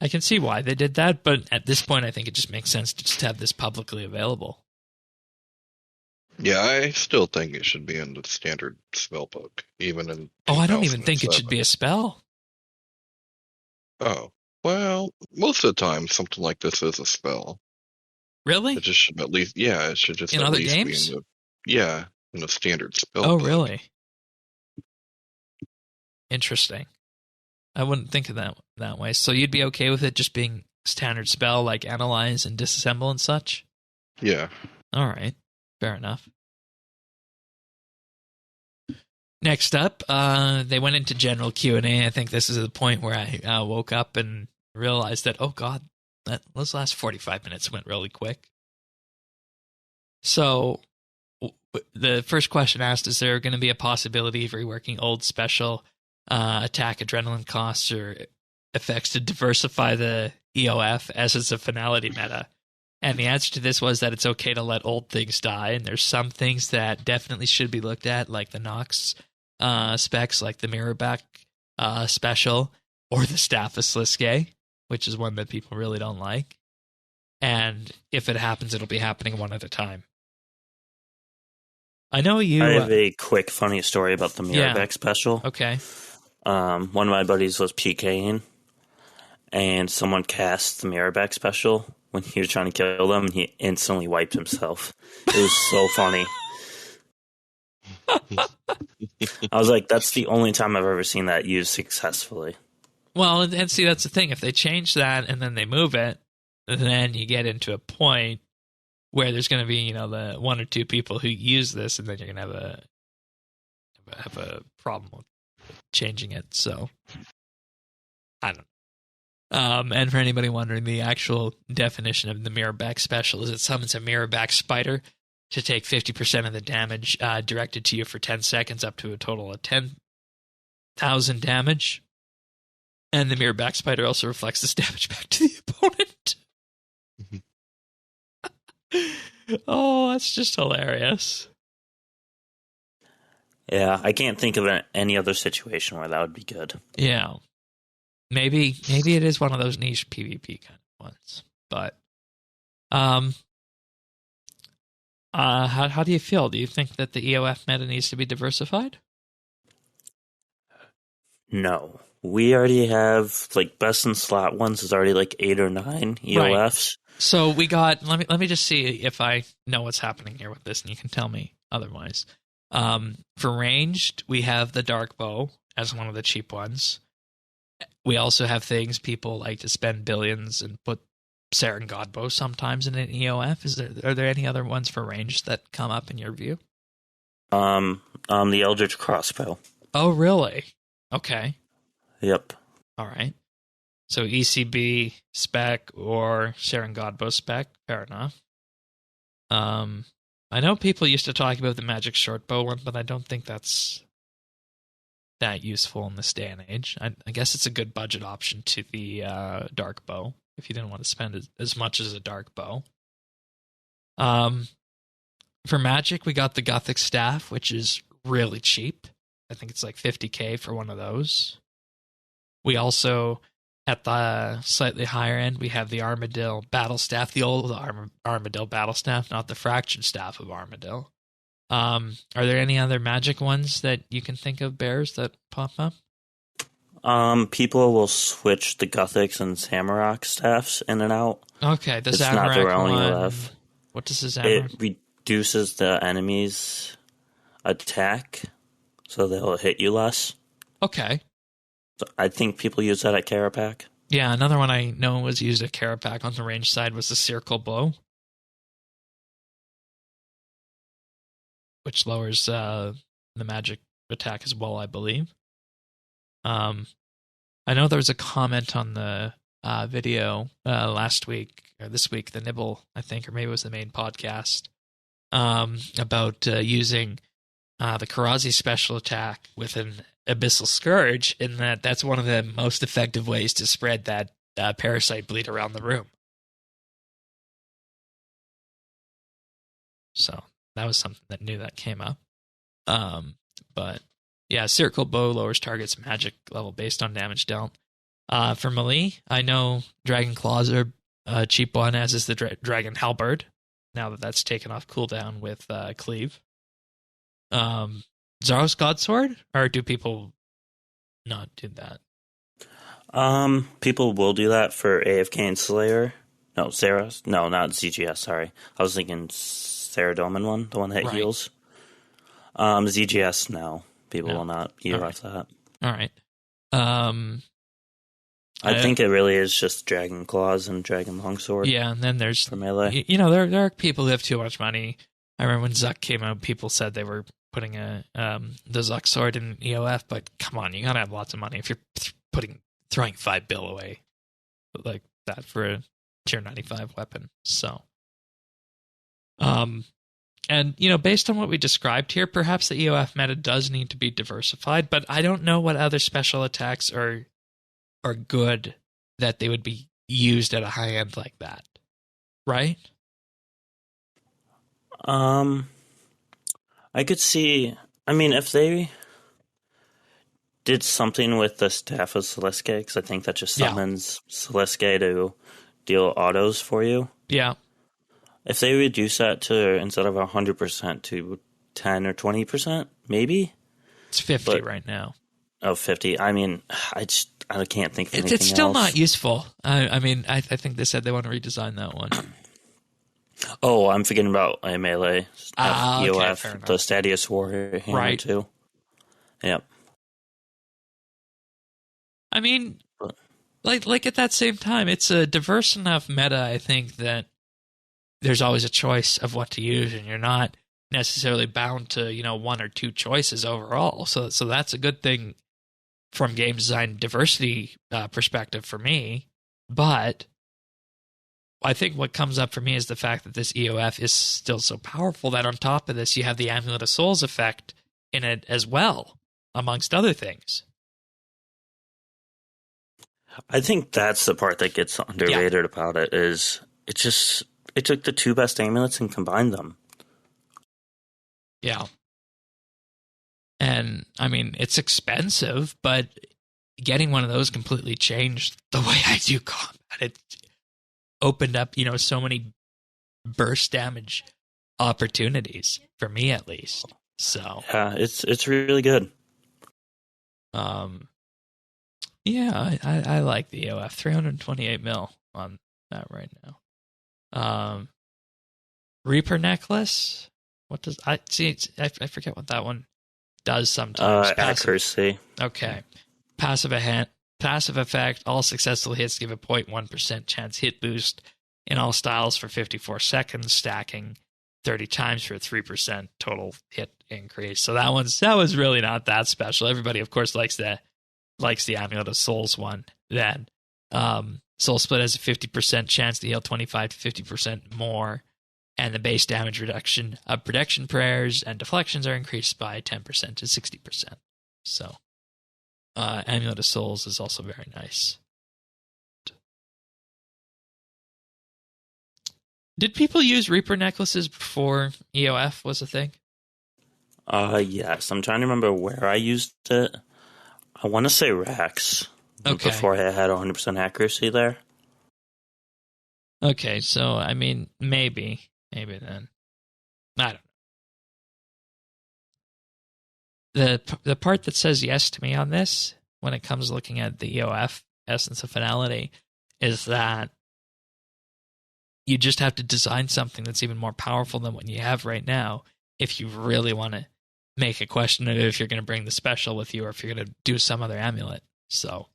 I can see why they did that, but at this point I think it just makes sense to just have this publicly available. Yeah, I still think it should be in the standard spell book, even in. Oh, I don't even think it should be a spell. Oh, well, most of the time something like this is a spell. Really? It just should at least, it should just in at other least games? be in the standard spell Oh, book. really? Interesting. I wouldn't think of that way. So you'd be okay with it just being standard spell, like analyze and disassemble and such? Yeah. All right. Fair enough. Next up, they went into general Q&A. I think this is the point where I woke up and realized that, oh God, those last 45 minutes went really quick. So the first question asked, is there going to be a possibility of reworking old special attack adrenaline costs or effects to diversify the EOF as it's a finality meta? And the answer to this was that it's okay to let old things die, and there's some things that definitely should be looked at, like the Nox specs, like the Mirrorback special, or the Staff of Sliske, which is one that people really don't like. And if it happens, it'll be happening one at a time. I know you... I have a quick funny story about the Mirrorback special. Okay. One of my buddies was PKing, and someone cast the Mirrorback special when he was trying to kill them, and he instantly wiped himself. It was so funny. I was like, that's the only time I've ever seen that used successfully. Well, and see, that's the thing. If they change that and then they move it, then you get into a point where there's going to be, the one or two people who use this, and then you're going to have a problem with changing it. So, I don't know. And for anybody wondering, the actual definition of the Mirrorback special is it summons a Mirrorback spider to take 50% of the damage directed to you for 10 seconds, up to a total of 10,000 damage. And the Mirrorback spider also reflects this damage back to the opponent. Oh, that's just hilarious. Yeah, I can't think of any other situation where that would be good. Yeah. Maybe it is one of those niche PvP kind of ones. But how do you feel? Do you think that the EOF meta needs to be diversified? No. We already have, best in slot ones is already 8 or 9 EOFs. Right. So we got, let me just see if I know what's happening here with this, and you can tell me otherwise. For ranged, we have the Dark Bow as one of the cheap ones. We also have things people like to spend billions and put Saren Godbow sometimes in an EOF. Are there any other ones for range that come up in your view? The Eldritch Crossbow. Oh, really? Okay. Yep. All right. So ECB spec or Saren Godbow spec. Fair enough. I know people used to talk about the Magic Shortbow one, but I don't think that's that useful in this day and age. I guess it's a good budget option to the Dark Bow if you didn't want to spend as much as a Dark Bow. For Magic, we got the Gothic Staff, which is really cheap. I think it's like $50,000 for one of those. We also, at the slightly higher end, we have the Armadillo Battle Staff, the old Armadillo Battle Staff, not the Fractured Staff of Armadillo. Are there any other Magic ones that you can think of, Bears, that pop up? People will switch the Gothics and Zamorak staffs in and out. Okay, the it's Zamorak not their only one. left. What does the Zamorak? It reduces the enemy's attack, so they'll hit you less. Okay. So I think people use that at Karapak. Yeah, another one I know was used at Karapak on the range side was the Circle Blow, which lowers the magic attack as well, I believe. I know there was a comment on the video last week, or this week, the Nibble, I think, or maybe it was the main podcast, about using the Karazi special attack with an Abyssal Scourge, in that that's one of the most effective ways to spread that parasite bleed around the room. So that was something that new that came up. But yeah, Circle Bow lowers target's magic level based on damage dealt. For melee, I know Dragon Claws are a cheap one, as is the Dragon Halberd, now that that's taken off cooldown with Cleave. Zaros Godsword, or do people not do that? People will do that for AFK and Slayer. No, Zaros. No, not ZGS, sorry. I was thinking Saradomin one, the one that heals. ZGS, no. People will not utilize that. All right. I think it really is just Dragon Claws and Dragon Longsword. Yeah, and then there's for melee. There are people who have too much money. I remember when Zuck came out, people said they were putting the Zuck sword in EOF, but come on, you gotta have lots of money if you're throwing $5 bill away like that for a tier 95 weapon. So, and based on what we described here, perhaps the EOF meta does need to be diversified, but I don't know what other special attacks are good that they would be used at a high end like that, right? I could see. I mean, if they did something with the Staff of Celestia, because I think that just summons Celestia to deal autos for you. Yeah. If they reduce that to, instead of 100% to 10 or 20%, maybe? It's 50 right now. Oh, 50. I mean, I can't think of anything It's still else. not useful. I think they said they want to redesign that one. Oh, I'm forgetting about Melee. EOF, fair enough. the Stadius War Hammer too. Yep. I mean, like at that same time, it's a diverse enough meta, I think, that there's always a choice of what to use, and you're not necessarily bound to, one or two choices overall. So that's a good thing from game design diversity perspective for me. But I think what comes up for me is the fact that this EOF is still so powerful that on top of this, you have the Amulet of Souls effect in it as well, amongst other things. I think that's the part that gets underrated about it, is it took the two best amulets and combined them. Yeah. And, I mean, it's expensive, but getting one of those completely changed the way I do combat. It opened up, so many burst damage opportunities, for me at least. So yeah, it's really good. Yeah, I like the EOF. 328 mil on that right now. Reaper Necklace. What does I forget what that one does sometimes. Accuracy. Okay. Passive effect. All successful hits give a 0.1% chance hit boost in all styles for 54 seconds, stacking 30 times for a 3% total hit increase. So that was really not that special. Everybody, of course, likes the Amulet of Souls one. Then Soul Split has a 50% chance to heal 25 to 50% more, and the base damage reduction of protection prayers and deflections are increased by 10% to 60%. So Amulet of Souls is also very nice. Did people use Reaper necklaces before EOF was a thing? Yes. I'm trying to remember where I used it. I want to say Rex. Okay. Before I had 100% accuracy there. Okay, so, I mean, maybe then. I don't know. The part that says yes to me on this, when it comes to looking at the EOF Essence of Finality, is that you just have to design something that's even more powerful than what you have right now if you really want to make a question of if you're going to bring the special with you or if you're going to do some other amulet. So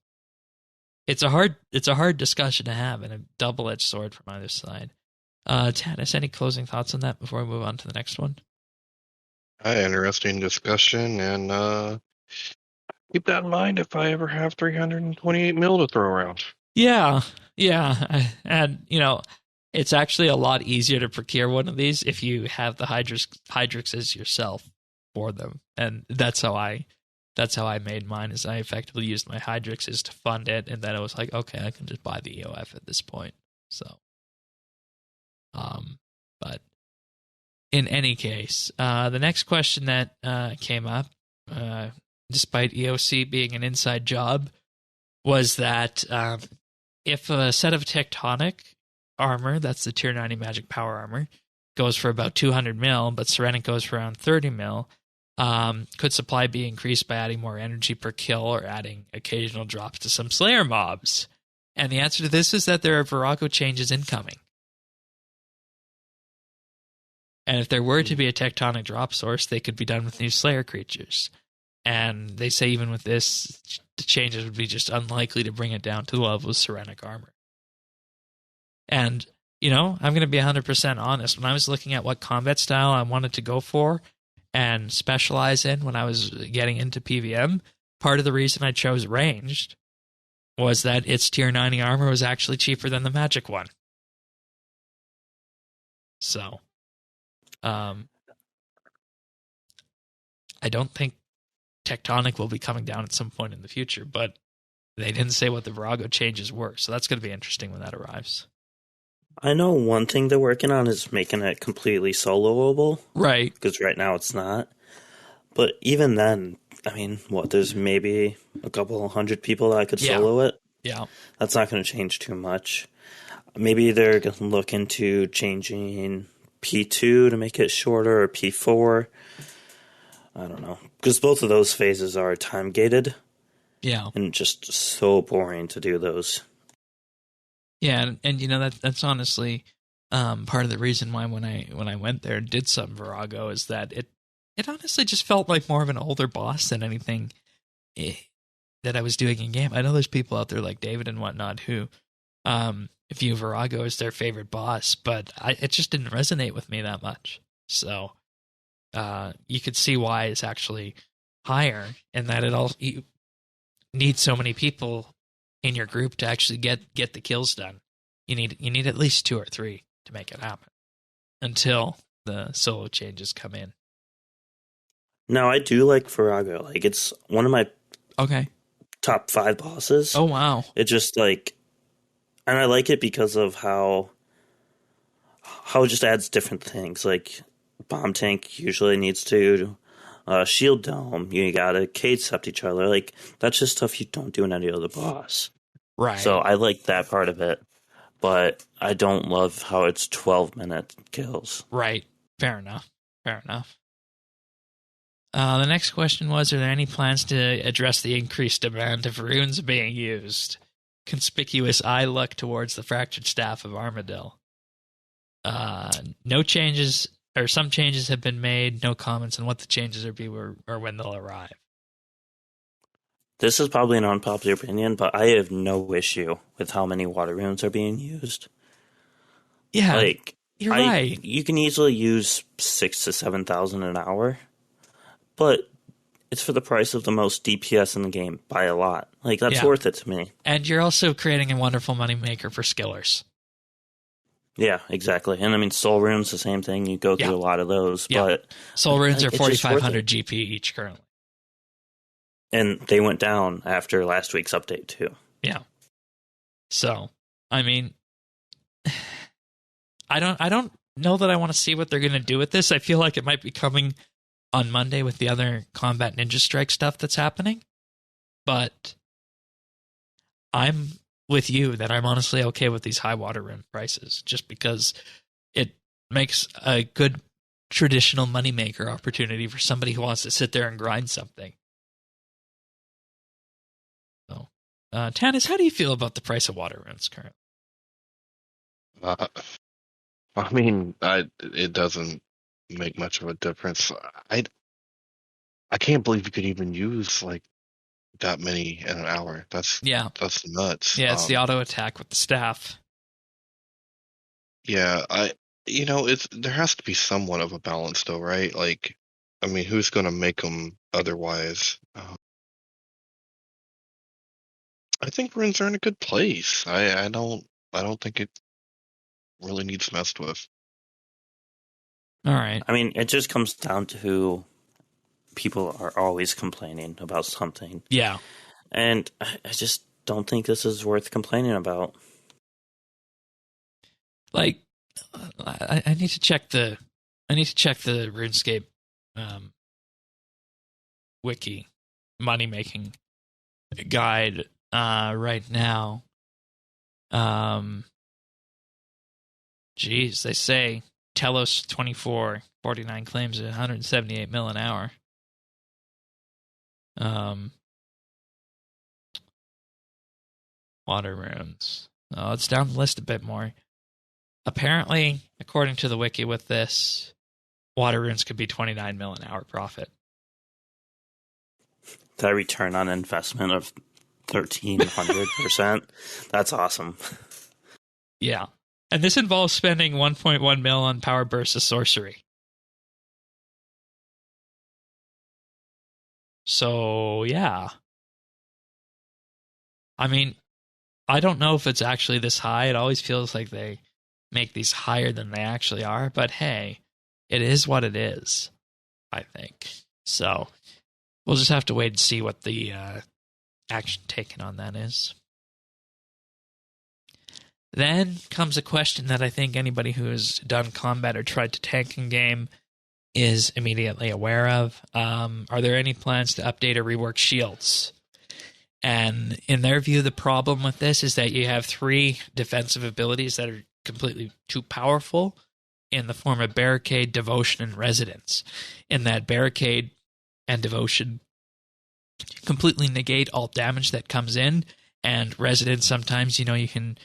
it's a hard discussion to have, and a double-edged sword from either side. Tanis, any closing thoughts on that before we move on to the next one? Interesting discussion, and keep that in mind if I ever have 328 mil to throw around. Yeah, and It's actually a lot easier to procure one of these if you have the Hydrixes yourself for them, and that's how I made mine. Is I effectively used my Hydrixes to fund it, and then I was like, okay, I can just buy the EOF at this point. So, but in any case, the next question that came up, despite EOC being an inside job, was that if a set of Tectonic armor, that's the tier 90 magic power armor, goes for about 200 mil, but Serenic goes for around 30 mil, could supply be increased by adding more energy per kill or adding occasional drops to some Slayer mobs? And the answer to this is that there are Virago changes incoming. And if there were to be a Tectonic drop source, they could be done with new Slayer creatures. And they say even with this, the changes would be just unlikely to bring it down to the level of Serenic armor. And, you know, I'm going to be 100% honest. When I was looking at what combat style I wanted to go for and specialize in when I was getting into PVM, part of the reason I chose ranged was that its tier 90 armor was actually cheaper than the magic one. So, I don't think Tectonic will be coming down at some point in the future, but they didn't say what the Virago changes were, so that's going to be interesting when that arrives. I know one thing they're working on is making it completely soloable. Right. Because right now it's not. But even then, I mean, there's maybe a couple hundred people that could solo it. Yeah. That's not going to change too much. Maybe they're going to look into changing P2 to make it shorter, or P4. I don't know. Because both of those phases are time-gated. Yeah. And just so boring to do those. Yeah, and you know, that's honestly part of the reason why when I went there and did some Virago is that it honestly just felt like more of an older boss than anything that I was doing in game. I know there's people out there like David and whatnot who view Virago as their favorite boss, but it just didn't resonate with me that much. So you could see why it's actually higher, and that you need so many people in your group to actually get the kills done. You need at least 2 or 3 to make it happen until the solo changes come in. Now, I do like Virago. Like, it's one of my top 5 bosses. Oh, wow. It just, like... And I like it because of how it just adds different things. Like, Bomb Tank usually needs to... Shield Dome, you gotta Cage Sept each other. Like, that's just stuff you don't do in any other boss. Right. So I like that part of it. But I don't love how it's 12-minute kills. Right. Fair enough. The next question was, are there any plans to address the increased demand of runes being used? Conspicuous eye look towards the fractured staff of Armadillo. No changes, or some changes have been made. No comments on what the changes or when they'll arrive. This is probably an unpopular opinion, but I have no issue with how many water runes are being used. Yeah, like you're right. You can easily use 6,000 to 7,000 an hour, but it's for the price of the most DPS in the game by a lot. Like, that's worth it to me. And you're also creating a wonderful moneymaker for skillers. Yeah, exactly. And I mean, soul runes, the same thing. You go through a lot of those, but soul runes are 4,500 GP each currently. And they went down after last week's update too. Yeah. So, I mean, I don't know that I want to see what they're going to do with this. I feel like it might be coming on Monday with the other Combat Ninja Strike stuff that's happening. But I'm with you that I'm honestly okay with these high water rune prices, just because it makes a good traditional moneymaker opportunity for somebody who wants to sit there and grind something. So, Tanis, how do you feel about the price of water runes currently? I mean, it doesn't make much of a difference. I can't believe you could even use like that many in an hour. That's nuts. Yeah, it's the auto attack with the staff. Yeah, there has to be somewhat of a balance though, right? Like, I mean, who's going to make them otherwise? I think runes are in a good place. I don't think it really needs messed with. All right. I mean, it just comes down to people are always complaining about something. Yeah. And I just don't think this is worth complaining about. Like, I need to check the RuneScape wiki money making guide right now. Geez, they say Telos 2449 claims 178 mil an hour. Water runes. Oh, it's down the list a bit more. Apparently, according to the wiki with this, water runes could be 29 mil an hour profit. That return on investment of 1,300%. That's awesome. Yeah. And this involves spending 1.1 mil on power bursts of sorcery. So, yeah. I mean, I don't know if it's actually this high. It always feels like they make these higher than they actually are. But hey, it is what it is, I think. So, we'll just have to wait and see what the action taken on that is. Then comes a question that I think anybody who has done combat or tried to tank in game is immediately aware of. Are there any plans to update or rework shields? And in their view, the problem with this is that you have 3 defensive abilities that are completely too powerful in the form of Barricade, Devotion, and Residence. In that Barricade and Devotion completely negate all damage that comes in, and Residence sometimes, you can,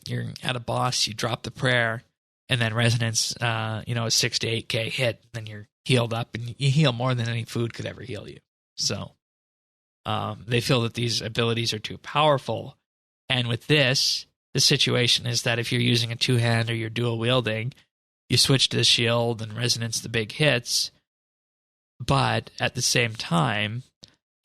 you're at a boss, you drop the prayer, and then Resonance, a 6 to 8k hit, then you're healed up, and you heal more than any food could ever heal you. So they feel that these abilities are too powerful. And with this, the situation is that if you're using a 2-hand or you're dual wielding, you switch to the shield and Resonance the big hits. But at the same time,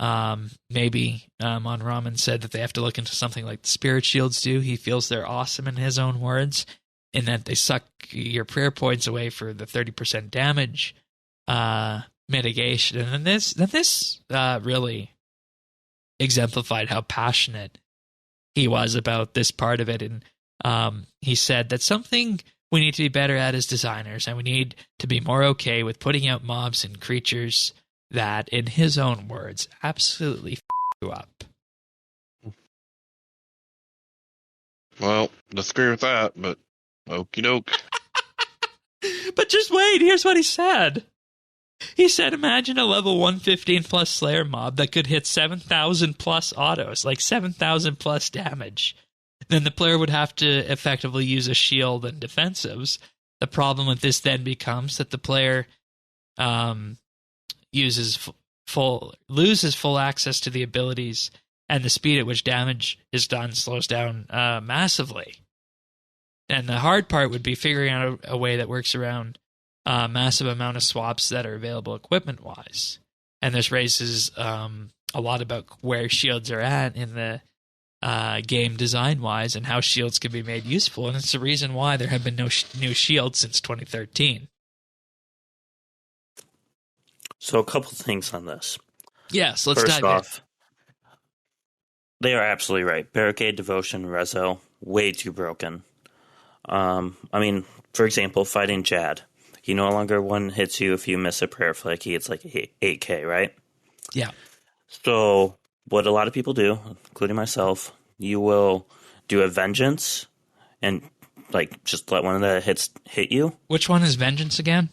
maybe Mon Ramen said that they have to look into something like the Spirit Shields do. He feels they're awesome in his own words, in that they suck your prayer points away for the 30% damage mitigation. And then this really exemplified how passionate he was about this part of it. And he said that something we need to be better at as designers, and we need to be more okay with putting out mobs and creatures that, in his own words, absolutely you up. Well, disagree with that, but okie doke. But just wait, here's what he said. He said, imagine a level 115 plus Slayer mob that could hit 7,000 plus autos, like 7,000 plus damage. Then the player would have to effectively use a shield and defensives. The problem with this then becomes that the player loses full access to the abilities, and the speed at which damage is done slows down massively. And the hard part would be figuring out a way that works around a massive amount of swaps that are available equipment-wise. And this raises a lot about where shields are at in the game design-wise and how shields can be made useful. And it's the reason why there have been no new shields since 2013. So a couple things on this. Yes, let's First dive off, they are absolutely right. Barricade, Devotion, Rezo, way too broken. For example, fighting Jad. He no longer one hits you if you miss a prayer flick. He hits like 8k, right? Yeah. So what a lot of people do, including myself, you will do a Vengeance and like just let one of the hits hit you. Which one is Vengeance again?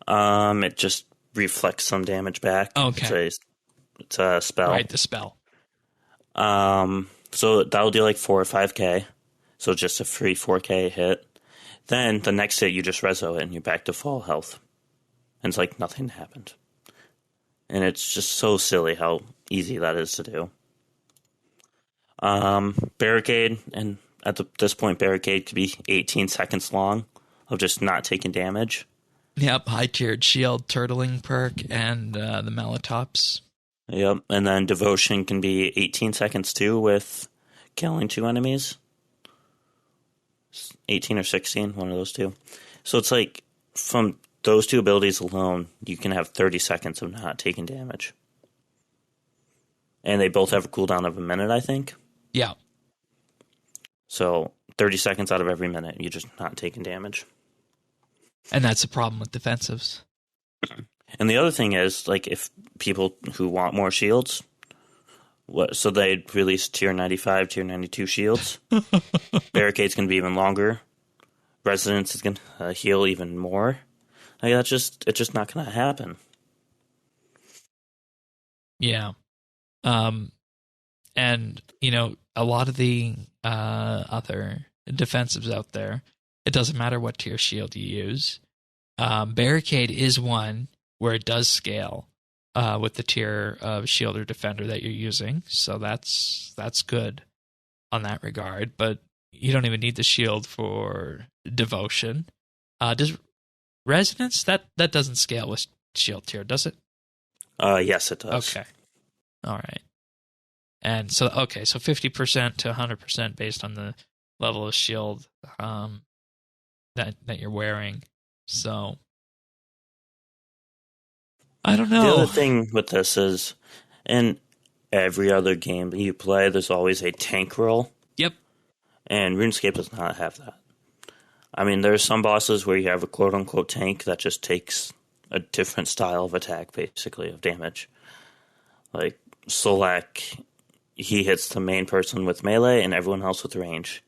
It just reflects some damage back. Okay. It's a spell. Right, the spell. So that'll do like 4 or 5k. So just a free 4k hit. Then the next hit you just reso it and you're back to full health. And it's like nothing happened. And it's just so silly how easy that is to do. Barricade, and at this point Barricade could be 18 seconds long of just not taking damage. Yep, high-tiered shield, turtling perk, and the Malatops. Yep, and then Devotion can be 18 seconds too with killing 2 enemies. 18 or 16, one of those two. So it's like from those two abilities alone, you can have 30 seconds of not taking damage. And they both have a cooldown of a minute, I think. Yeah. So 30 seconds out of every minute, you're just not taking damage. And that's the problem with defensives. And the other thing is, like, if people who want more shields, so they'd release tier 95, tier 92 shields. Barricade's going to be even longer. Resonance is going to heal even more. Like, it's just not going to happen. Yeah. And, you know, a lot of the other defensives out there, it doesn't matter what tier shield you use. Barricade is one where it does scale with the tier of shield or defender that you're using. So that's good on that regard. But you don't even need the shield for devotion. Does resonance, that doesn't scale with shield tier, does it? Yes, it does. Okay. All right. And so 50% to 100% based on the level of shield that you're wearing. So I don't know. The other thing with this is, in every other game that you play, there's always a tank role. Yep. And RuneScape does not have that. I mean, there's some bosses where you have a quote-unquote tank that just takes a different style of attack, basically, of damage. Like, Solak, he hits the main person with melee and everyone else with range.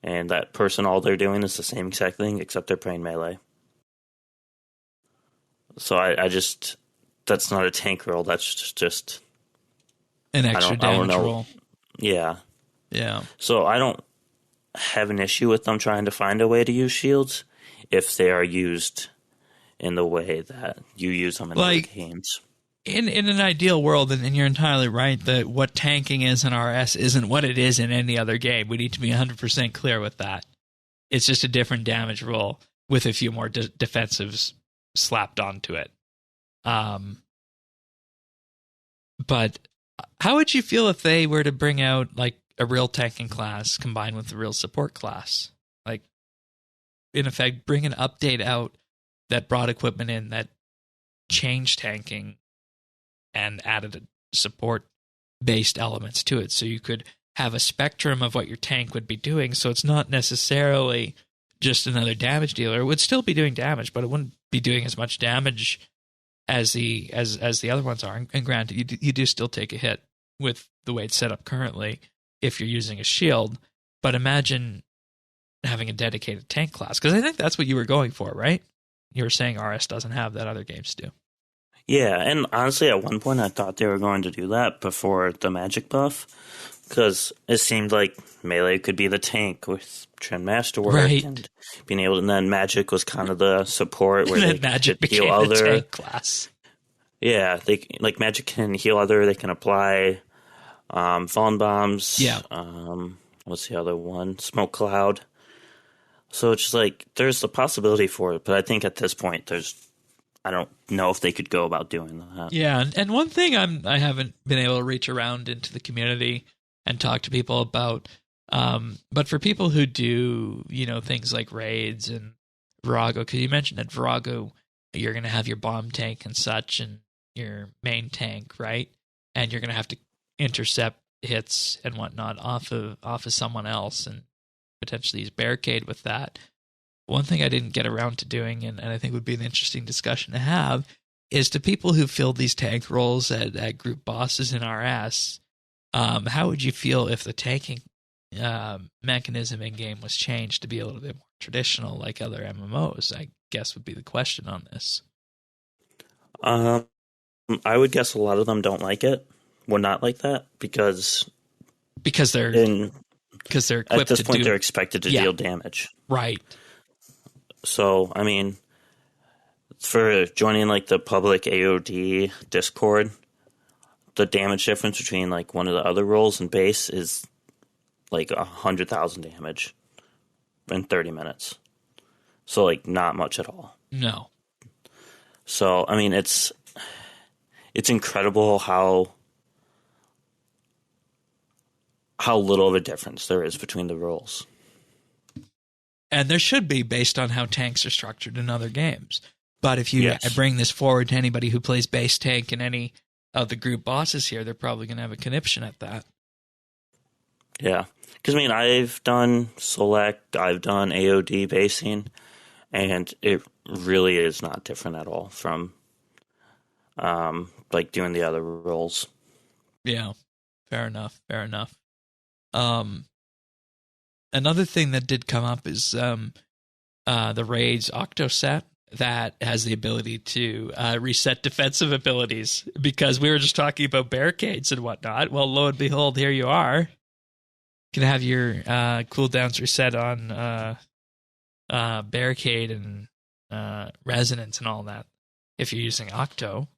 And that person, all they're doing is the same exact thing, except they're playing melee. So I just... That's not a tank roll, that's just... An extra damage roll. Yeah. Yeah. So I don't have an issue with them trying to find a way to use shields if they are used in the way that you use them in other games. In an ideal world, and you're entirely right, that what tanking is in RS isn't what it is in any other game. We need to be 100% clear with that. It's just a different damage roll with a few more defensives slapped onto it. But how would you feel if they were to bring out like a real tanking class combined with a real support class? Like, in effect, bring an update out that brought equipment in that changed tanking and added support-based elements to it, so you could have a spectrum of what your tank would be doing. So it's not necessarily just another damage dealer. It would still be doing damage, but it wouldn't be doing as much damage as the other ones are. And granted, you do still take a hit with the way it's set up currently if you're using a shield. But imagine having a dedicated tank class, because I think that's what you were going for, right? You were saying RS doesn't have that, other games do. Yeah, and honestly, at one point I thought they were going to do that before the magic buff, because it seemed like melee could be the tank with Trend Masterwork, right, and being able, and then magic was kind of the support where they magic could became heal other tank class. Yeah, they like magic can heal other. They can apply fallen bombs. Yeah. What's the other one? Smoke cloud. So it's just like there's a possibility for it, but I think at this point I don't know if they could go about doing that. Yeah, and one thing I haven't been able to reach around into the community and talk to people about, but for people who do, things like raids and Virago, because you mentioned at Virago you're going to have your bomb tank and such and your main tank, right? And you're going to have to intercept hits and whatnot off of someone else and potentially use barricade with that. One thing I didn't get around to doing, and I think would be an interesting discussion to have, is to people who filled these tank roles at group bosses in RS, how would you feel if the tanking mechanism in-game was changed to be a little bit more traditional like other MMOs, I guess would be the question on this. I would guess a lot of them don't like it, would not like that, because they're equipped at this point to they're expected to deal damage. Right. So, I mean, for joining like the public AOD Discord, the damage difference between like one of the other roles and base is like 100,000 damage in 30 minutes. So like not much at all. No. So, I mean, it's incredible how little of a difference there is between the roles. And there should be, based on how tanks are structured in other games. But if you Yes. bring this forward to anybody who plays base tank in any of the group bosses here, they're probably going to have a conniption at that. Yeah. Because, I've done Select, I've done AOD basing, and it really is not different at all from, doing the other roles. Yeah, fair enough. Another thing that did come up is the Raid's Octo set that has the ability to reset defensive abilities, because we were just talking about barricades and whatnot. Well, lo and behold, here you are. You can have your cooldowns reset on barricade and resonance and all that if you're using Octo.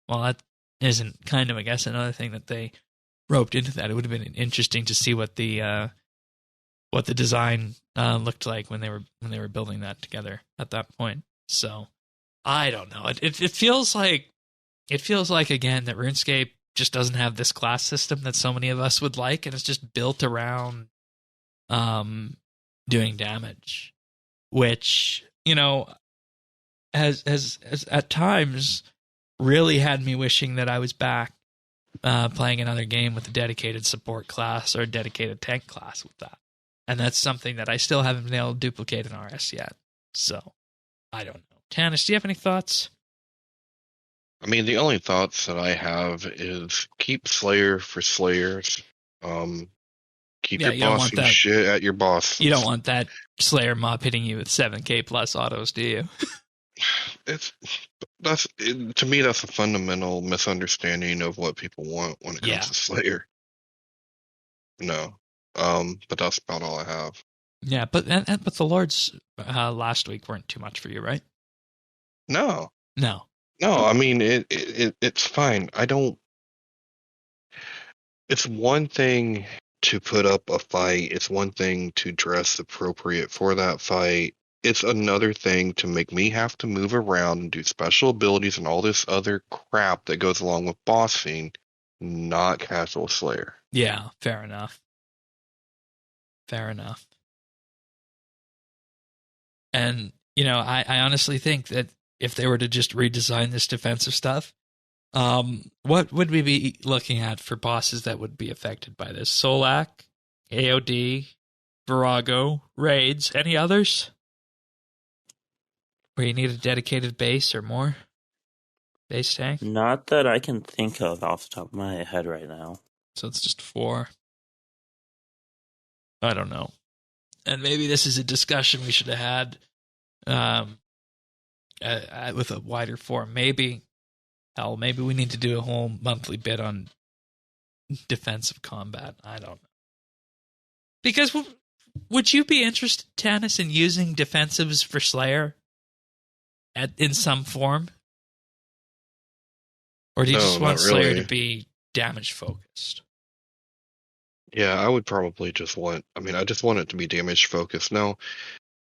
Well, that isn't kind of, I guess, another thing that they roped into that. It would have been interesting to see what the design looked like when they were building that together at that point. So I don't know. It feels like again that RuneScape just doesn't have this class system that so many of us would like, and it's just built around doing damage, which has at times really had me wishing that I was back playing another game with a dedicated support class or a dedicated tank class with that. And that's something that I still haven't been able to duplicate in RS yet. So, I don't know. Tanis, do you have any thoughts? I mean, the only thoughts that I have is keep Slayer for Slayers. Keep your bossy shit at your boss. You don't want that Slayer mob hitting you with 7k plus autos, do you? To me, that's a fundamental misunderstanding of what people want when it comes to Slayer. No. But that's about all I have. Yeah, but the Lords last week weren't too much for you, right? No. No, I mean it's fine. It's one thing to put up a fight. It's one thing to dress appropriate for that fight. It's another thing to make me have to move around and do special abilities and all this other crap that goes along with bossing, not casual Slayer. Yeah, fair enough. And, I honestly think that if they were to just redesign this defensive stuff, what would we be looking at for bosses that would be affected by this? Solak, AOD, Virago, Raids, any others? Where you need a dedicated base or more? Base tank? Not that I can think of off the top of my head right now. So it's just 4. I don't know. And maybe this is a discussion we should have had with a wider forum. Maybe we need to do a whole monthly bit on defensive combat. I don't know. Because would you be interested, Tanis, in using defensives for Slayer in some form? Or do you just want Slayer to be damage focused? Yeah, I would probably I just want it to be damage focused. Now,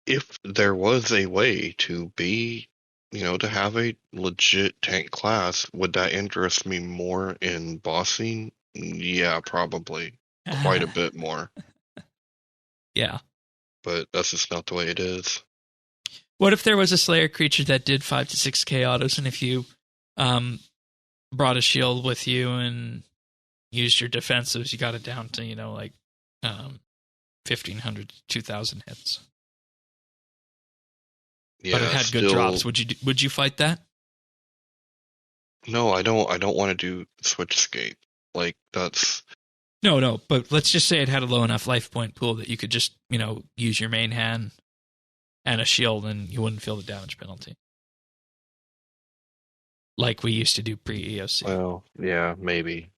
if there was a way to be, to have a legit tank class, would that interest me more in bossing? Yeah, probably. Quite a bit more. Yeah. But that's just not the way it is. What if there was a Slayer creature that did 5 to 6k autos, and if you brought a shield with you and used your defensives, you got it down to 1,500 to 2,000 hits. Yeah, but it had good drops. Would you fight that? No, I don't want to do switch escape. That's no. But let's just say it had a low enough life point pool that you could just use your main hand and a shield, and you wouldn't feel the damage penalty, like we used to do pre-EOC. Well, yeah, maybe.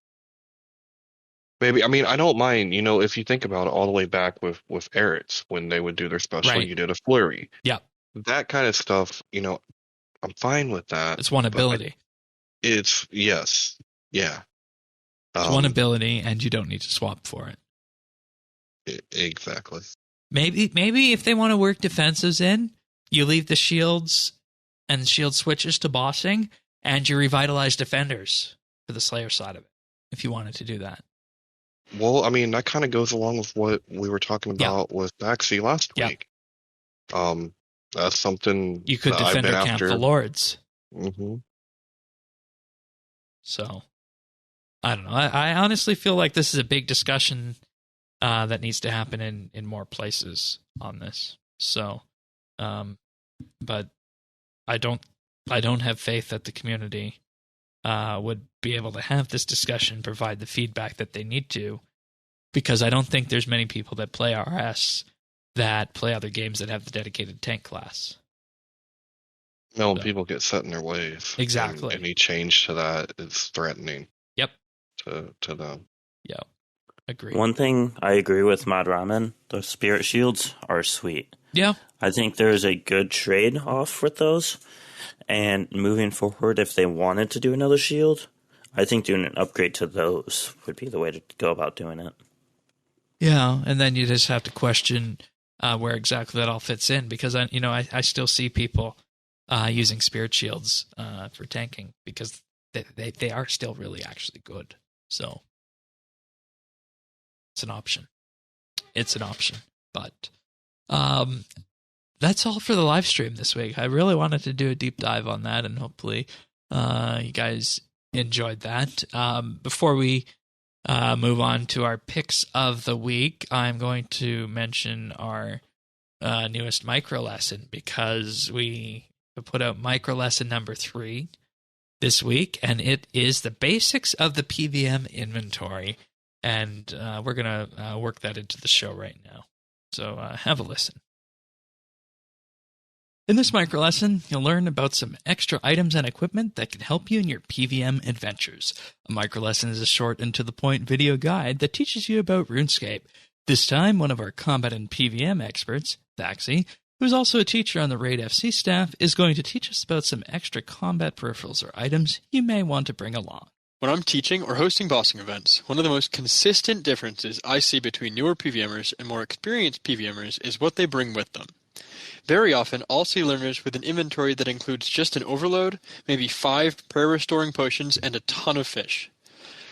I mean, I don't mind, if you think about it all the way back with Eretz, when they would do their special, right. You did a flurry. Yeah. That kind of stuff, I'm fine with that. It's one ability. Yes. Yeah. It's one ability, and you don't need to swap for it. Exactly. Maybe if they want to work defensives in, you leave the shields and shield switches to bossing, and you revitalize defenders for the Slayer side of it, if you wanted to do that. Well, I mean, that kind of goes along with what we were talking about with Baxi last week. That's something You could that I've defend been our camp, after. the Lords. Mm-hmm. So, I don't know. I honestly feel like this is a big discussion that needs to happen in more places on this. So, but I don't have faith that the community would be able to have this discussion, provide the feedback that they need to, because I don't think there's many people that play RS that play other games that have the dedicated tank class. No, people get set in their ways. Exactly. And any change to that is threatening. Yep. To them. Yep. Agree. One thing I agree with Mod Ramen, those spirit shields are sweet. Yeah. I think there's a good trade-off with those. And moving forward, if they wanted to do another shield, I think doing an upgrade to those would be the way to go about doing it. Yeah, and then you just have to question where exactly that all fits in, because I still see people using spirit shields for tanking because they are still really actually good. So it's an option. But that's all for the live stream this week. I really wanted to do a deep dive on that, and hopefully you guys enjoyed that. Before we move on to our picks of the week, I'm going to mention our newest micro lesson, because we put out micro lesson number 3 this week, and it is the basics of the PVM inventory, and we're going to work that into the show right now. So have a listen. In this micro lesson, you'll learn about some extra items and equipment that can help you in your PVM adventures. A micro lesson is a short and to-the-point video guide that teaches you about RuneScape. This time, one of our combat and PVM experts, Thaxi, who's also a teacher on the Raid FC staff, is going to teach us about some extra combat peripherals or items you may want to bring along. When I'm teaching or hosting bossing events, one of the most consistent differences I see between newer PVMers and more experienced PVMers is what they bring with them. Very often, I'll see learners with an inventory that includes just an overload, maybe 5 prayer-restoring potions, and a ton of fish.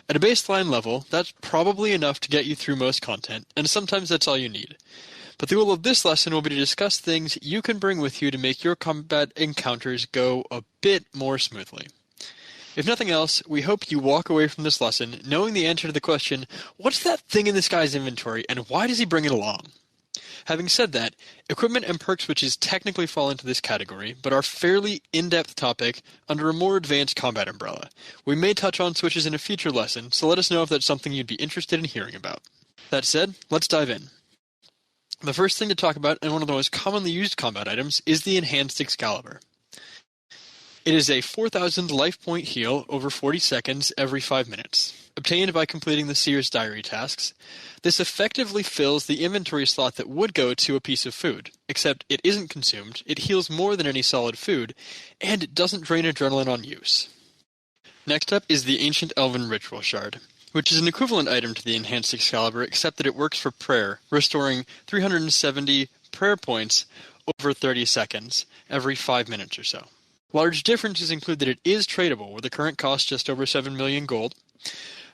At a baseline level, that's probably enough to get you through most content, and sometimes that's all you need. But the goal of this lesson will be to discuss things you can bring with you to make your combat encounters go a bit more smoothly. If nothing else, we hope you walk away from this lesson knowing the answer to the question, what's that thing in this guy's inventory, and why does he bring it along? Having said that, equipment and perk switches technically fall into this category, but are fairly in-depth topic under a more advanced combat umbrella. We may touch on switches in a future lesson, so let us know if that's something you'd be interested in hearing about. That said, let's dive in. The first thing to talk about, and one of the most commonly used combat items, is the Enhanced Excalibur. It is a 4,000 life point heal over 40 seconds every 5 minutes. Obtained by completing the Seer's Diary tasks, this effectively fills the inventory slot that would go to a piece of food, except it isn't consumed, it heals more than any solid food, and it doesn't drain adrenaline on use. Next up is the Ancient Elven Ritual Shard, which is an equivalent item to the Enhanced Excalibur, except that it works for prayer, restoring 370 prayer points over 30 seconds every 5 minutes or so. Large differences include that it is tradable, with the current cost just over 7 million gold,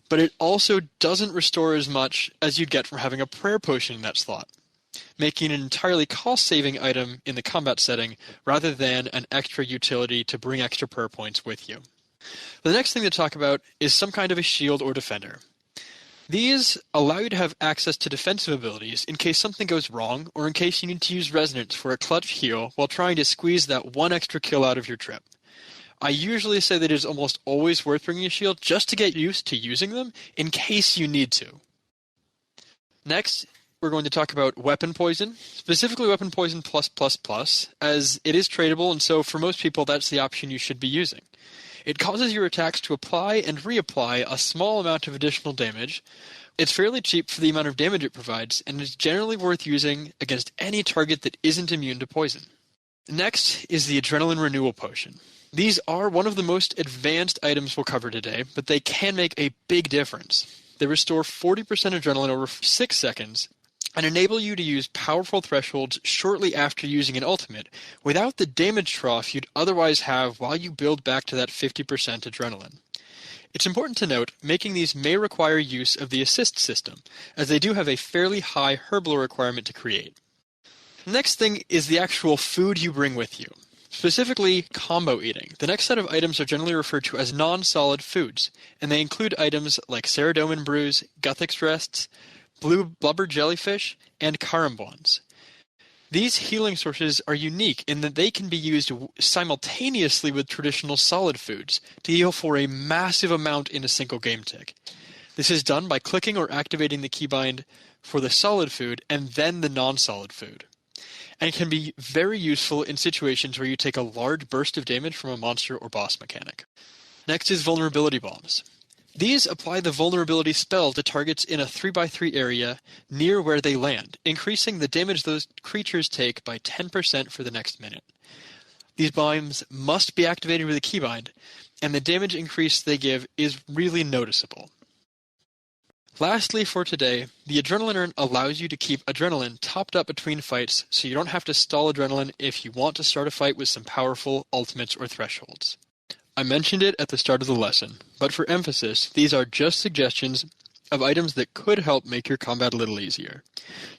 but it also doesn't restore as much as you'd get from having a prayer potion in that slot, making it an entirely cost-saving item in the combat setting rather than an extra utility to bring extra prayer points with you. The next thing to talk about is some kind of a shield or defender. These allow you to have access to defensive abilities in case something goes wrong or in case you need to use Resonance for a clutch heal while trying to squeeze that one extra kill out of your trip. I usually say that it is almost always worth bringing a shield just to get used to using them in case you need to. Next, we're going to talk about Weapon Poison, specifically Weapon Poison +++, as it is tradable, and so for most people that's the option you should be using. It causes your attacks to apply and reapply a small amount of additional damage. It's fairly cheap for the amount of damage it provides, and is generally worth using against any target that isn't immune to poison. Next is the Adrenaline Renewal Potion. These are one of the most advanced items we'll cover today, but they can make a big difference. They restore 40% adrenaline over 6 seconds, and enable you to use powerful thresholds shortly after using an ultimate, without the damage trough you'd otherwise have while you build back to that 50% adrenaline. It's important to note, making these may require use of the assist system, as they do have a fairly high Herblore requirement to create. Next thing is the actual food you bring with you. Specifically, combo eating. The next set of items are generally referred to as non-solid foods, and they include items like Ceradomin brews, Guthix rests, blue blubber jellyfish, and karambwans. These healing sources are unique in that they can be used simultaneously with traditional solid foods to heal for a massive amount in a single game tick. This is done by clicking or activating the keybind for the solid food and then the non-solid food, and can be very useful in situations where you take a large burst of damage from a monster or boss mechanic. Next is vulnerability bombs. These apply the vulnerability spell to targets in a 3x3 area near where they land, increasing the damage those creatures take by 10% for the next minute. These bombs must be activated with a keybind, and the damage increase they give is really noticeable. Lastly for today, the Adrenaline Urn allows you to keep adrenaline topped up between fights so you don't have to stall adrenaline if you want to start a fight with some powerful ultimates or thresholds. I mentioned it at the start of the lesson, but for emphasis, these are just suggestions of items that could help make your combat a little easier.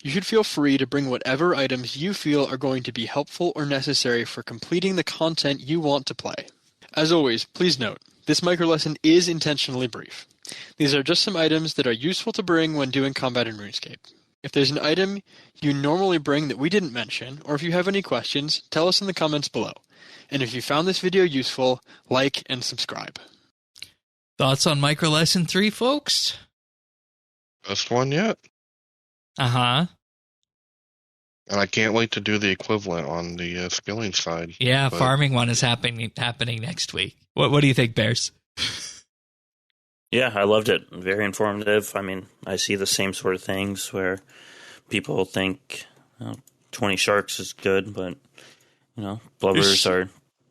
You should feel free to bring whatever items you feel are going to be helpful or necessary for completing the content you want to play. As always, please note, this micro-lesson is intentionally brief. These are just some items that are useful to bring when doing combat in RuneScape. If there's an item you normally bring that we didn't mention, or if you have any questions, tell us in the comments below. And if you found this video useful, like and subscribe. Thoughts on Micro Lesson 3, folks? Best one yet. Uh-huh. And I can't wait to do the equivalent on the skilling side. Yeah, but farming one is happening next week. What do you think, Bears? Yeah, I loved it. Very informative. I mean, I see the same sort of things where people think 20 sharks is good, but, blubbers are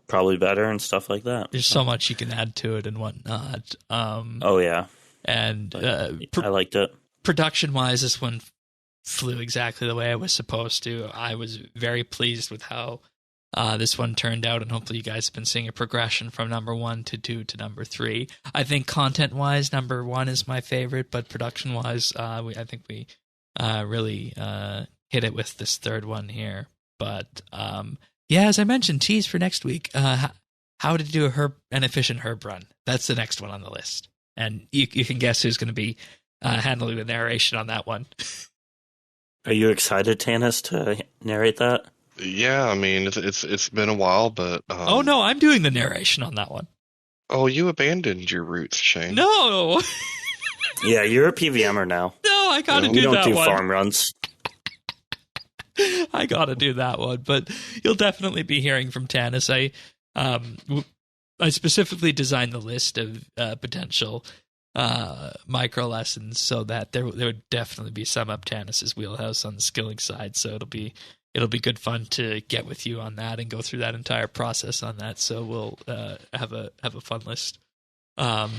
probably better and stuff like that. There's so much you can add to it and whatnot. Oh, yeah. And I liked it. Production-wise, this one flew exactly the way I was supposed to. I was very pleased with how this one turned out, and hopefully you guys have been seeing a progression from number 1 to 2 to number 3. I think content-wise, number 1 is my favorite, but production-wise, I think we really hit it with this third one here. But yeah, as I mentioned, tease for next week. How to do an efficient herb run. That's the next one on the list, and you can guess who's going to be handling the narration on that one. Are you excited, Tanis, to narrate that? Yeah, I mean it's been a while, but oh no, I'm doing the narration on that one. Oh, you abandoned your roots, Shane. No. Yeah, you're a PVMer now. No, I gotta do that one. We don't do farm runs. I gotta do that one, but you'll definitely be hearing from Tanis. I specifically designed the list of potential micro lessons so that there would definitely be some up Tanis's wheelhouse on the skilling side. So it'll be good fun to get with you on that and go through that entire process on that. So we'll have a fun list on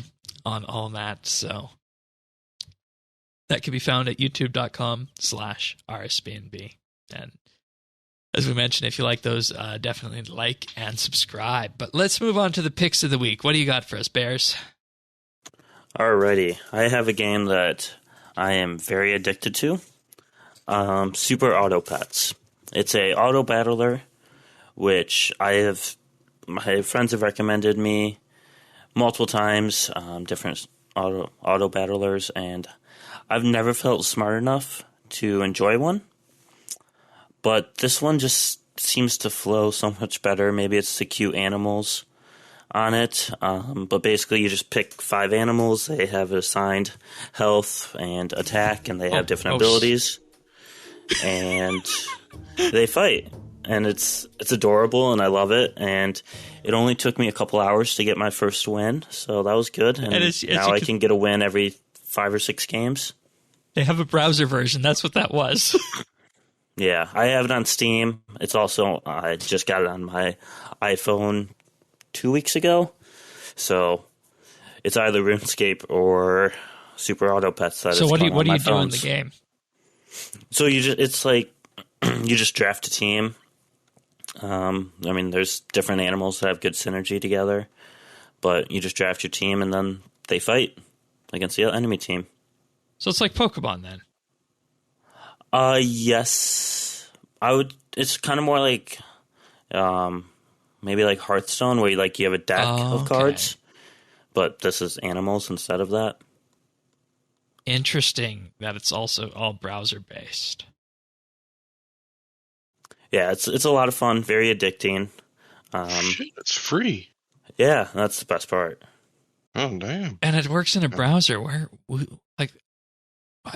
all that. So that can be found at youtube.com/RSBANDB. And as we mentioned, if you like those, definitely like and subscribe. But let's move on to the picks of the week. What do you got for us, Bears? Alrighty. I have a game that I am very addicted to. Super Auto Pets. It's a auto battler, which my friends have recommended me multiple times, different auto battlers, and I've never felt smart enough to enjoy one. But this one just seems to flow so much better. Maybe it's the cute animals on it. But basically you just pick 5 animals. They have assigned health and attack, and they have different abilities. And they fight. And it's adorable, and I love it. And it only took me a couple hours to get my first win, so that was good. And now I can get a win every 5 or 6 games. They have a browser version. That's what that was. Yeah, I have it on Steam. It's also, I just got it on my iPhone 2 weeks ago. So it's either RuneScape or Super Auto Pets. So what do you do in the game? So it's like you just draft a team. I mean, there's different animals that have good synergy together, but you just draft your team and then they fight against the enemy team. So it's like Pokemon then. Yes, I would it's kind of more like maybe like Hearthstone, where you have a deck of cards, but this is animals instead of that. Interesting that it's also all browser based. Yeah, it's a lot of fun, very addicting. Shit, it's free. Yeah, that's the best part. Oh, damn. And it works in a browser where, I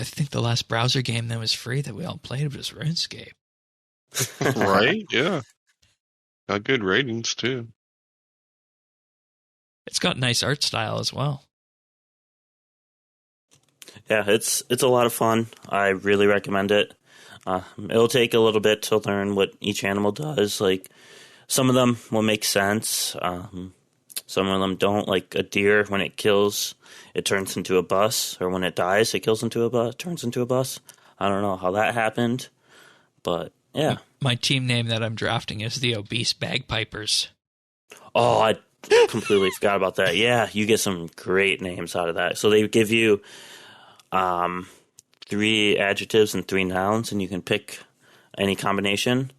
think the last browser game that was free that we all played was RuneScape. Right? Yeah. Got good ratings, too. It's got nice art style as well. Yeah, it's a lot of fun. I really recommend it. It'll take a little bit to learn what each animal does. Like, some of them will make sense. Some of them don't. Like a deer, when it kills, it turns into a bus. Or when it dies, it turns into a bus. I don't know how that happened, but yeah. My team name that I'm drafting is the Obese Bagpipers. Oh, I completely forgot about that. Yeah, you get some great names out of that. So they give you 3 adjectives and 3 nouns, and you can pick any combination.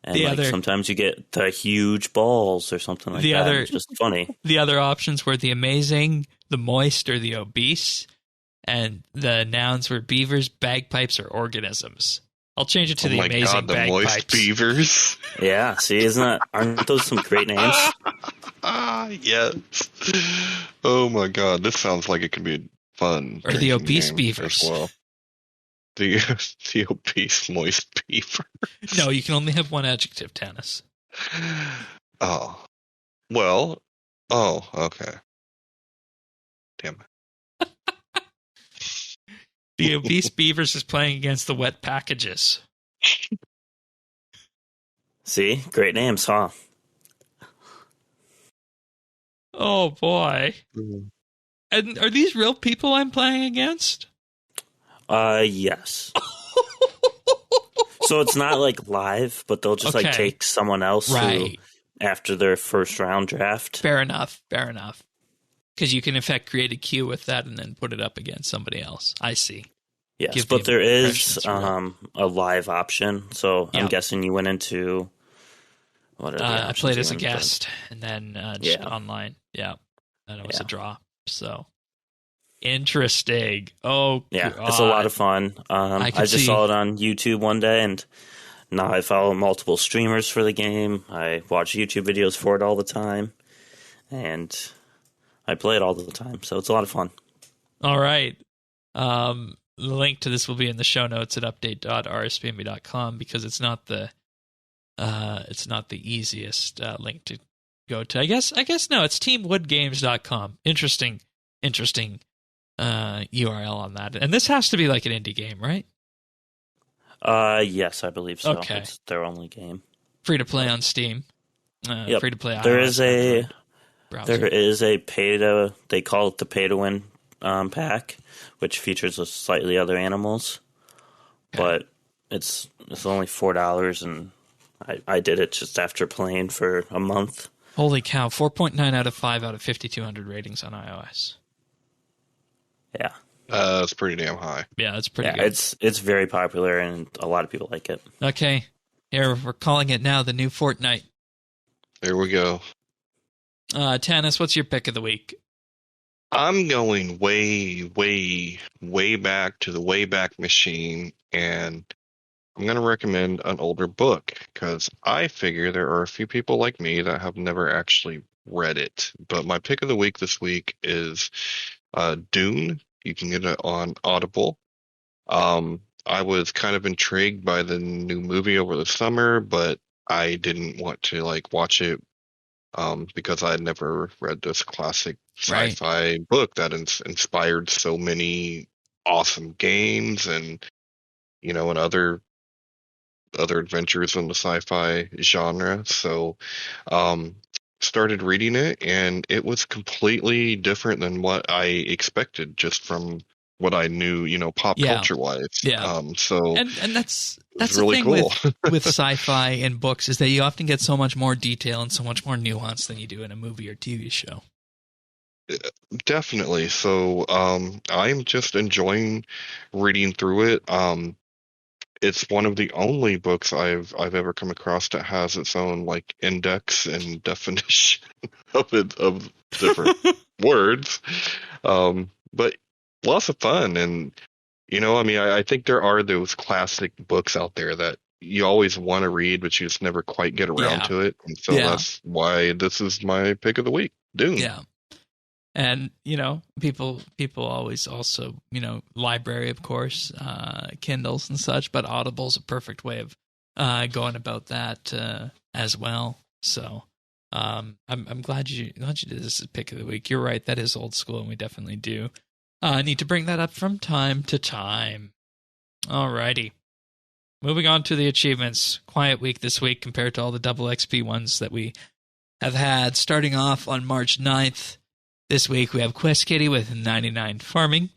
And sometimes you get the huge balls or something like that. It's just funny. The other options were the amazing, the moist, or the obese. And the nouns were beavers, bagpipes, or organisms. I'll change it to the amazing bagpipes. Moist beavers. Yeah, see, aren't those some great names? Yes. Oh my god, this sounds like it could be fun. Or the obese beavers. As well. The obese moist beaver. No, you can only have one adjective, Tannis. Oh. Well. Oh, okay. Damn it. The obese beavers is playing against the wet packages. See? Great names, huh? Oh, boy. Mm. And are these real people I'm playing against? Yes. So it's not like live, but they'll just take someone else who, after their first round draft. Fair enough. Because you can in fact create a queue with that and then put it up against somebody else. I see. Yes, but there is a live option. So I'm guessing you went into I played as a guest and then just online. Yeah, and it was a draw. So. Interesting. Oh, yeah, God. It's a lot of fun. I just saw it on YouTube one day, and now I follow multiple streamers for the game. I watch YouTube videos for it all the time, and I play it all the time. So it's a lot of fun. All right. The link to this will be in the show notes at update.rsbnb.com because it's not the easiest link to go to. I guess no, it's teamwoodgames.com. Interesting URL on that. And this has to be like an indie game, right? Yes, I believe so. Okay. It's their only game. Free to play on Steam. Free to play. There is a they call it the pay to win pack, which features a slightly other animals, but it's only $4, and I did it just after playing for a month. Holy cow! 4.9 out of 5 out of 5,200 ratings on iOS. Yeah. That's pretty damn high. Yeah, that's pretty good. It's very popular, and a lot of people like it. Okay. Here, we're calling it now the new Fortnite. There we go. Tannis, what's your pick of the week? I'm going way, way, way back to the Wayback Machine, and I'm going to recommend an older book, because I figure there are a few people like me that have never actually read it. But my pick of the week this week is Dune. You can get it on Audible. I was kind of intrigued by the new movie over the summer, but I didn't want to watch it because I had never read this classic sci-fi book that inspired so many awesome games and and other adventures in the sci-fi genre. So started reading it, and it was completely different than what I expected just from what I knew, pop culture wise. Yeah. So and that's the really thing cool. with sci-fi and books is that you often get so much more detail and so much more nuance than you do in a movie or TV show. Definitely. So I'm just enjoying reading through it. it's one of the only books I've ever come across that has its own like index and definition of different words. But lots of fun, and I mean, I think there are those classic books out there that you always want to read, but you just never quite get around Yeah. to it, and so Yeah. that's why this is my pick of the week, Dune. Yeah. And, people always also, library, of course, Kindles and such, but Audible's a perfect way of going about that as well. So I'm glad you did this as pick of the week. You're right. That is old school, and we definitely do need to bring that up from time to time. Alrighty. Moving on to the achievements. Quiet week this week compared to all the double XP ones that we have had. Starting off on March 9th. This week we have Quest Kitty with 99 farming.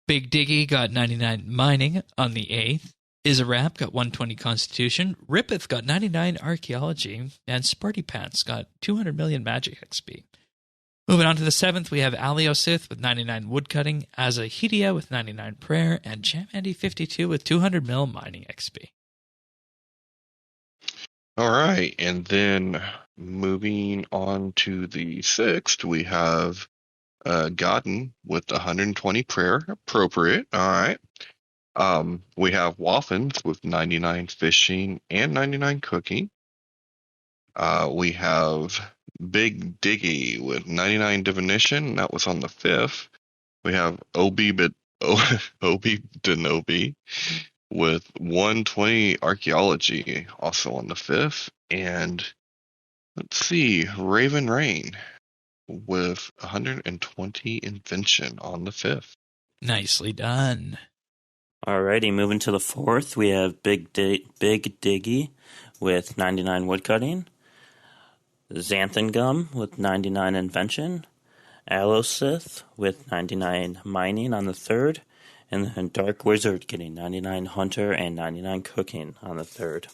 Big Diggy got 99 mining on the 8th. Izarap got 120 constitution. Rippeth got 99 archaeology. And Sparty Pants got 200 million magic XP. Moving on to the 7th, we have Aliosith with 99 woodcutting. Azahidia with 99 prayer. And Chamandy 52 with 200 mil mining XP. All right, and then moving on to the 6th, we have Godden with 120 prayer, appropriate. All right. We have Waffens with 99 fishing and 99 cooking. We have Big Diggy with 99 divination. That was on the 5th. We have Obi Denobi with 120 archaeology, also on the 5th. And let's see, Raven Rain with 120 invention on the 5th. Nicely done. Alrighty, moving to the 4th, we have Big Diggy with 99 woodcutting. Xanthan Gum with 99 invention. Alosith with 99 mining on the 3rd. And then Dark Wizard getting 99 hunter and 99 cooking on the 3rd.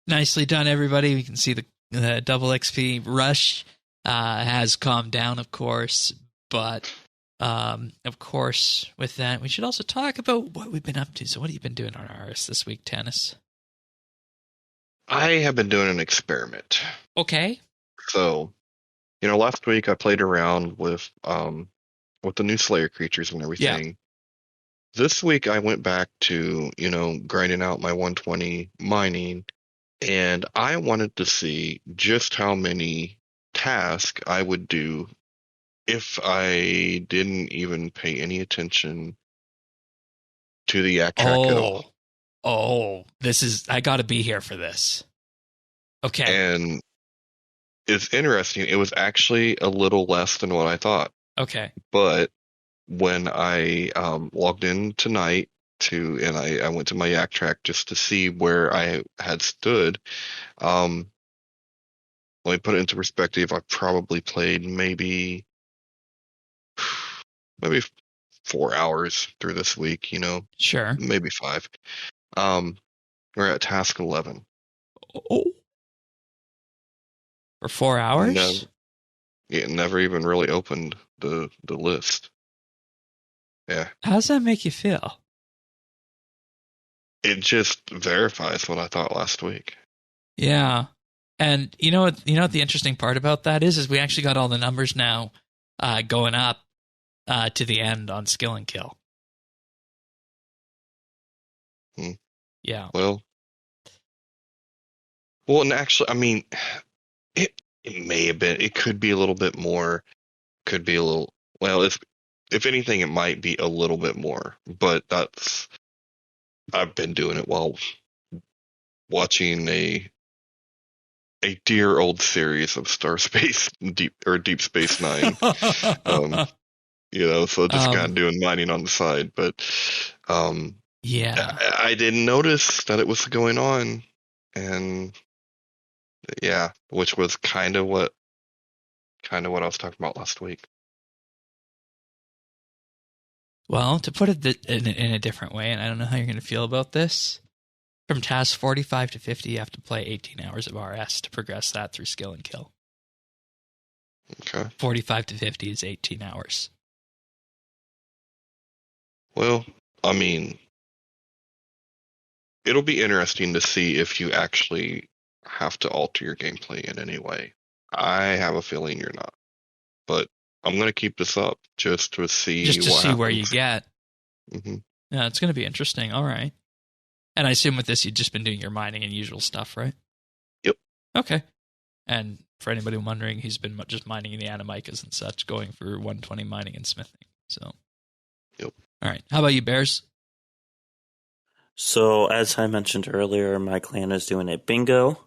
Nicely done, everybody. We can see the double XP rush has calmed down, of course. But, of course, with that, we should also talk about what we've been up to. So what have you been doing on RS this week, Tannis? I have been doing an experiment. Okay. So, last week I played around with the new Slayer creatures and everything. Yeah. This week I went back to, grinding out my 120 mining, and I wanted to see just how many tasks I would do if I didn't even pay any attention to the yak track at all. Oh, I gotta be here for this. Okay. And it's interesting. It was actually a little less than what I thought. Okay. But when I logged in tonight and I went to my yak track just to see where I had stood, let me put it into perspective. I probably played maybe 4 hours through this week, Sure. Maybe 5. We're at task 11. Oh. For 4 hours? Never even really opened the list. Yeah. How does that make you feel? It just verifies what I thought last week. Yeah. And you know what the interesting part about that is we actually got all the numbers now going up to the end on skill and kill. Yeah. Well, and actually, I mean, it may have been. It could be a little bit more. Could be a little. Well, if anything, it might be a little bit more. But I've been doing it while watching a dear old series of Deep Space Nine. So just kind of doing mining on the side. But yeah, I didn't notice that it was going on, and yeah, which was kind of what I was talking about last week. Well, to put it in a different way, and I don't know how you're going to feel about this, from task 45 to 50, you have to play 18 hours of RS to progress that through skill and kill. Okay. 45 to 50 is 18 hours. Well, I mean, It'll be interesting to see if you actually have to alter your gameplay in any way. I have a feeling you're not, but I'm going to keep this up just to see Just to what see where you happens. get. Mhm. Yeah, it's going to be interesting. All right. And I assume with this, you've just been doing your mining and usual stuff, right? Yep. Okay. And for anybody wondering, he's been just mining in the animicas and such, going for 120 mining and smithing. So. Yep. All right. How about you, Bears? So, as I mentioned earlier, my clan is doing a bingo.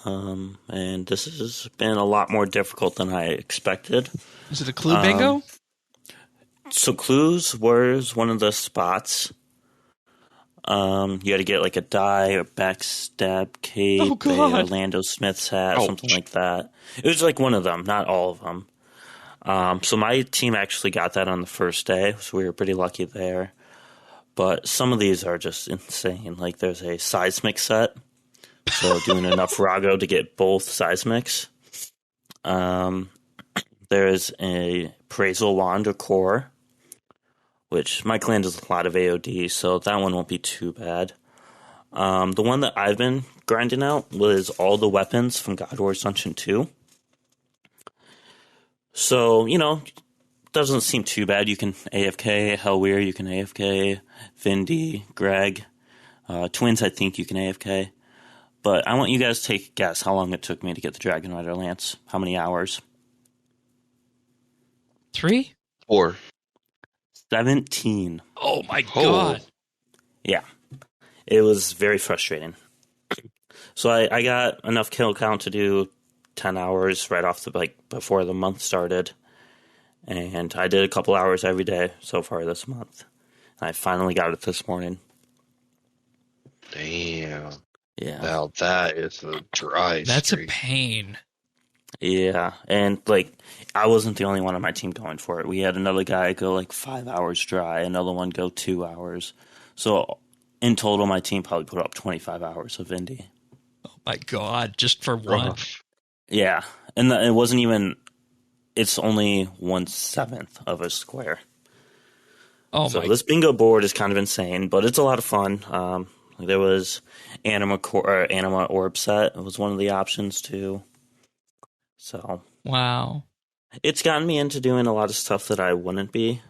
And this has been a lot more difficult than I expected. Is it a clue bingo? So clues was one of the spots. You had to get like a die or backstab cape, a Orlando Smith's hat, something like that. It was like one of them, not all of them. So my team actually got that on the first day, so we were pretty lucky there. But some of these are just insane. Like there's a seismic set, so doing enough Rago to get both seismics. There's a appraisal wand or core, which my clan does a lot of AOD, so that one won't be too bad. The one that I've been grinding out was all the weapons from God Wars Dungeon 2. So, doesn't seem too bad. You can AFK Hellweir, you can AFK Vindy, Greg. Twins, I think you can AFK. But I want you guys to take a guess how long it took me to get the Dragon Rider Lance. How many hours? 3? 4. 17. Oh my god. Yeah. It was very frustrating. So I got enough kill count to do 10 hours right off before the month started. And I did a couple hours every day so far this month. And I finally got it this morning. Damn. Yeah. Now that is a dry That's streak. a pain. Yeah. And I wasn't the only one on my team going for it. We had another guy go 5 hours dry, another one go 2 hours. So in total, my team probably put up 25 hours of indie. Oh my god, just for one. Yeah. And it wasn't even, it's only 1/7 of a square. Oh so my. This bingo board is kind of insane, but it's a lot of fun. There was Anima Orb set. It was one of the options too. So Wow. it's gotten me into doing a lot of stuff that I wouldn't be.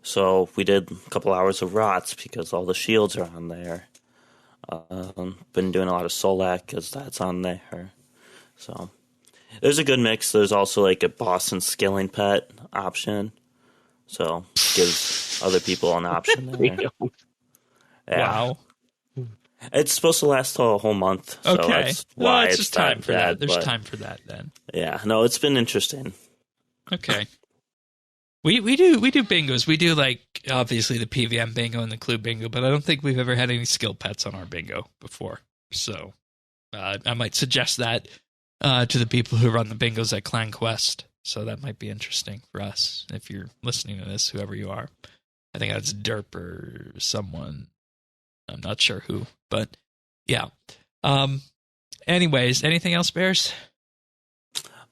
So we did a couple hours of Rots because all the shields are on there. Been doing a lot of Solak because that's on there. So there's a good mix. There's also a boss and skilling pet option. So gives other people an option there. Yeah. Wow. It's supposed to last till a whole month. So Okay. that's why it's just time for that. bad, There's but time for that then. Yeah. No, it's been interesting. Okay. We do bingos. We do obviously the PVM bingo and the clue bingo, but I don't think we've ever had any skill pets on our bingo before. So I might suggest that to the people who run the bingos at Clan Quest. So that might be interesting for us if you're listening to this, whoever you are. I think that's Derp or someone. I'm not sure who, but yeah. Anyways, anything else, Bears?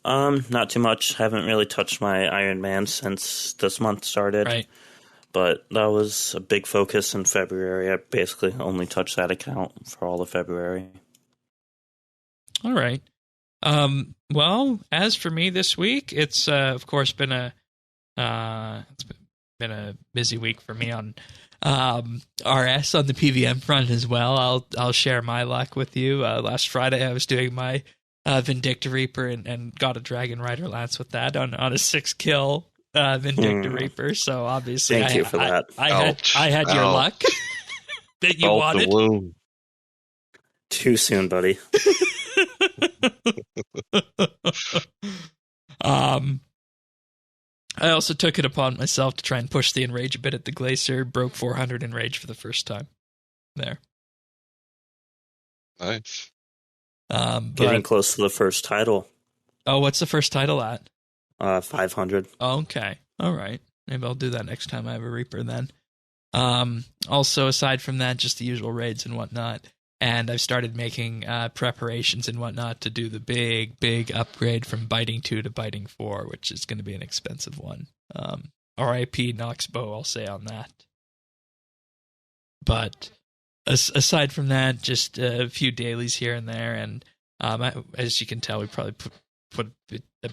Not too much. Haven't really touched my Iron Man since this month started. Right. But that was a big focus in February. I basically only touched that account for all of February. All right. Well, as for me this week, it's of course been a busy week for me on RS on the PVM front as well. I'll share my luck with you. Last Friday I was doing my Vindicta Reaper and got a Dragon Rider Lance with that on a 6-kill Vindicta Reaper. So obviously, Thank you for that. I had your luck that you wanted. The wound. Too soon, buddy. I also took it upon myself to try and push the enrage a bit at the Glacier. Broke 400 enrage for the first time. There. Nice. Getting close to the first title. Oh, what's the first title at? 500. Okay. All right. Maybe I'll do that next time I have a Reaper then. Also, aside from that, just the usual raids and whatnot. And I've started making preparations and whatnot to do the big upgrade from Biting 2 to Biting 4, which is going to be an expensive one. RIP Noxbow, I'll say on that. But aside from that, just a few dailies here and there, and as you can tell, we probably put a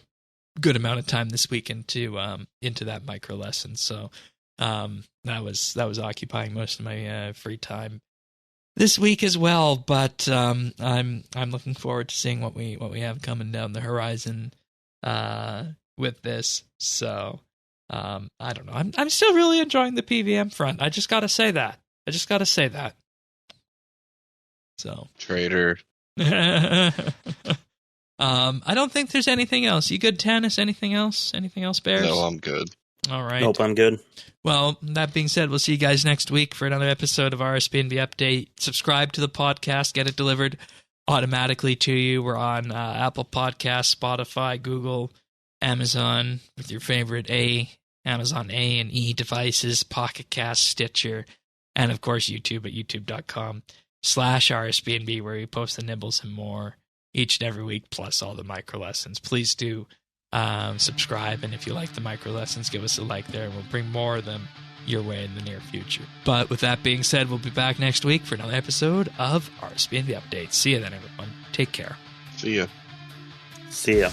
good amount of time this week into that micro lesson. So that was occupying most of my free time this week as well. But I'm looking forward to seeing what we have coming down the horizon with this. So I don't know. I'm still really enjoying the PVM front. I just got to say that. So Traitor. I don't think there's anything else. You good, Tannis? Anything else? Anything else, Bears? No, I'm good. All right. Nope, I'm good. Well, that being said, we'll see you guys next week for another episode of RSBANDB Update. Subscribe to the podcast. Get it delivered automatically to you. We're on Apple Podcasts, Spotify, Google, Amazon, with your favorite Amazon A and E devices, Pocket Cast, Stitcher, and of course YouTube at youtube.com/RSBANDB, where we post the nibbles and more each and every week, plus all the micro lessons. Please do subscribe, and if you like the micro lessons, give us a like there, and we'll bring more of them your way in the near future. But with that being said, we'll be back next week for another episode of RSBANDB Update. See you then, everyone. Take care. See ya. See ya.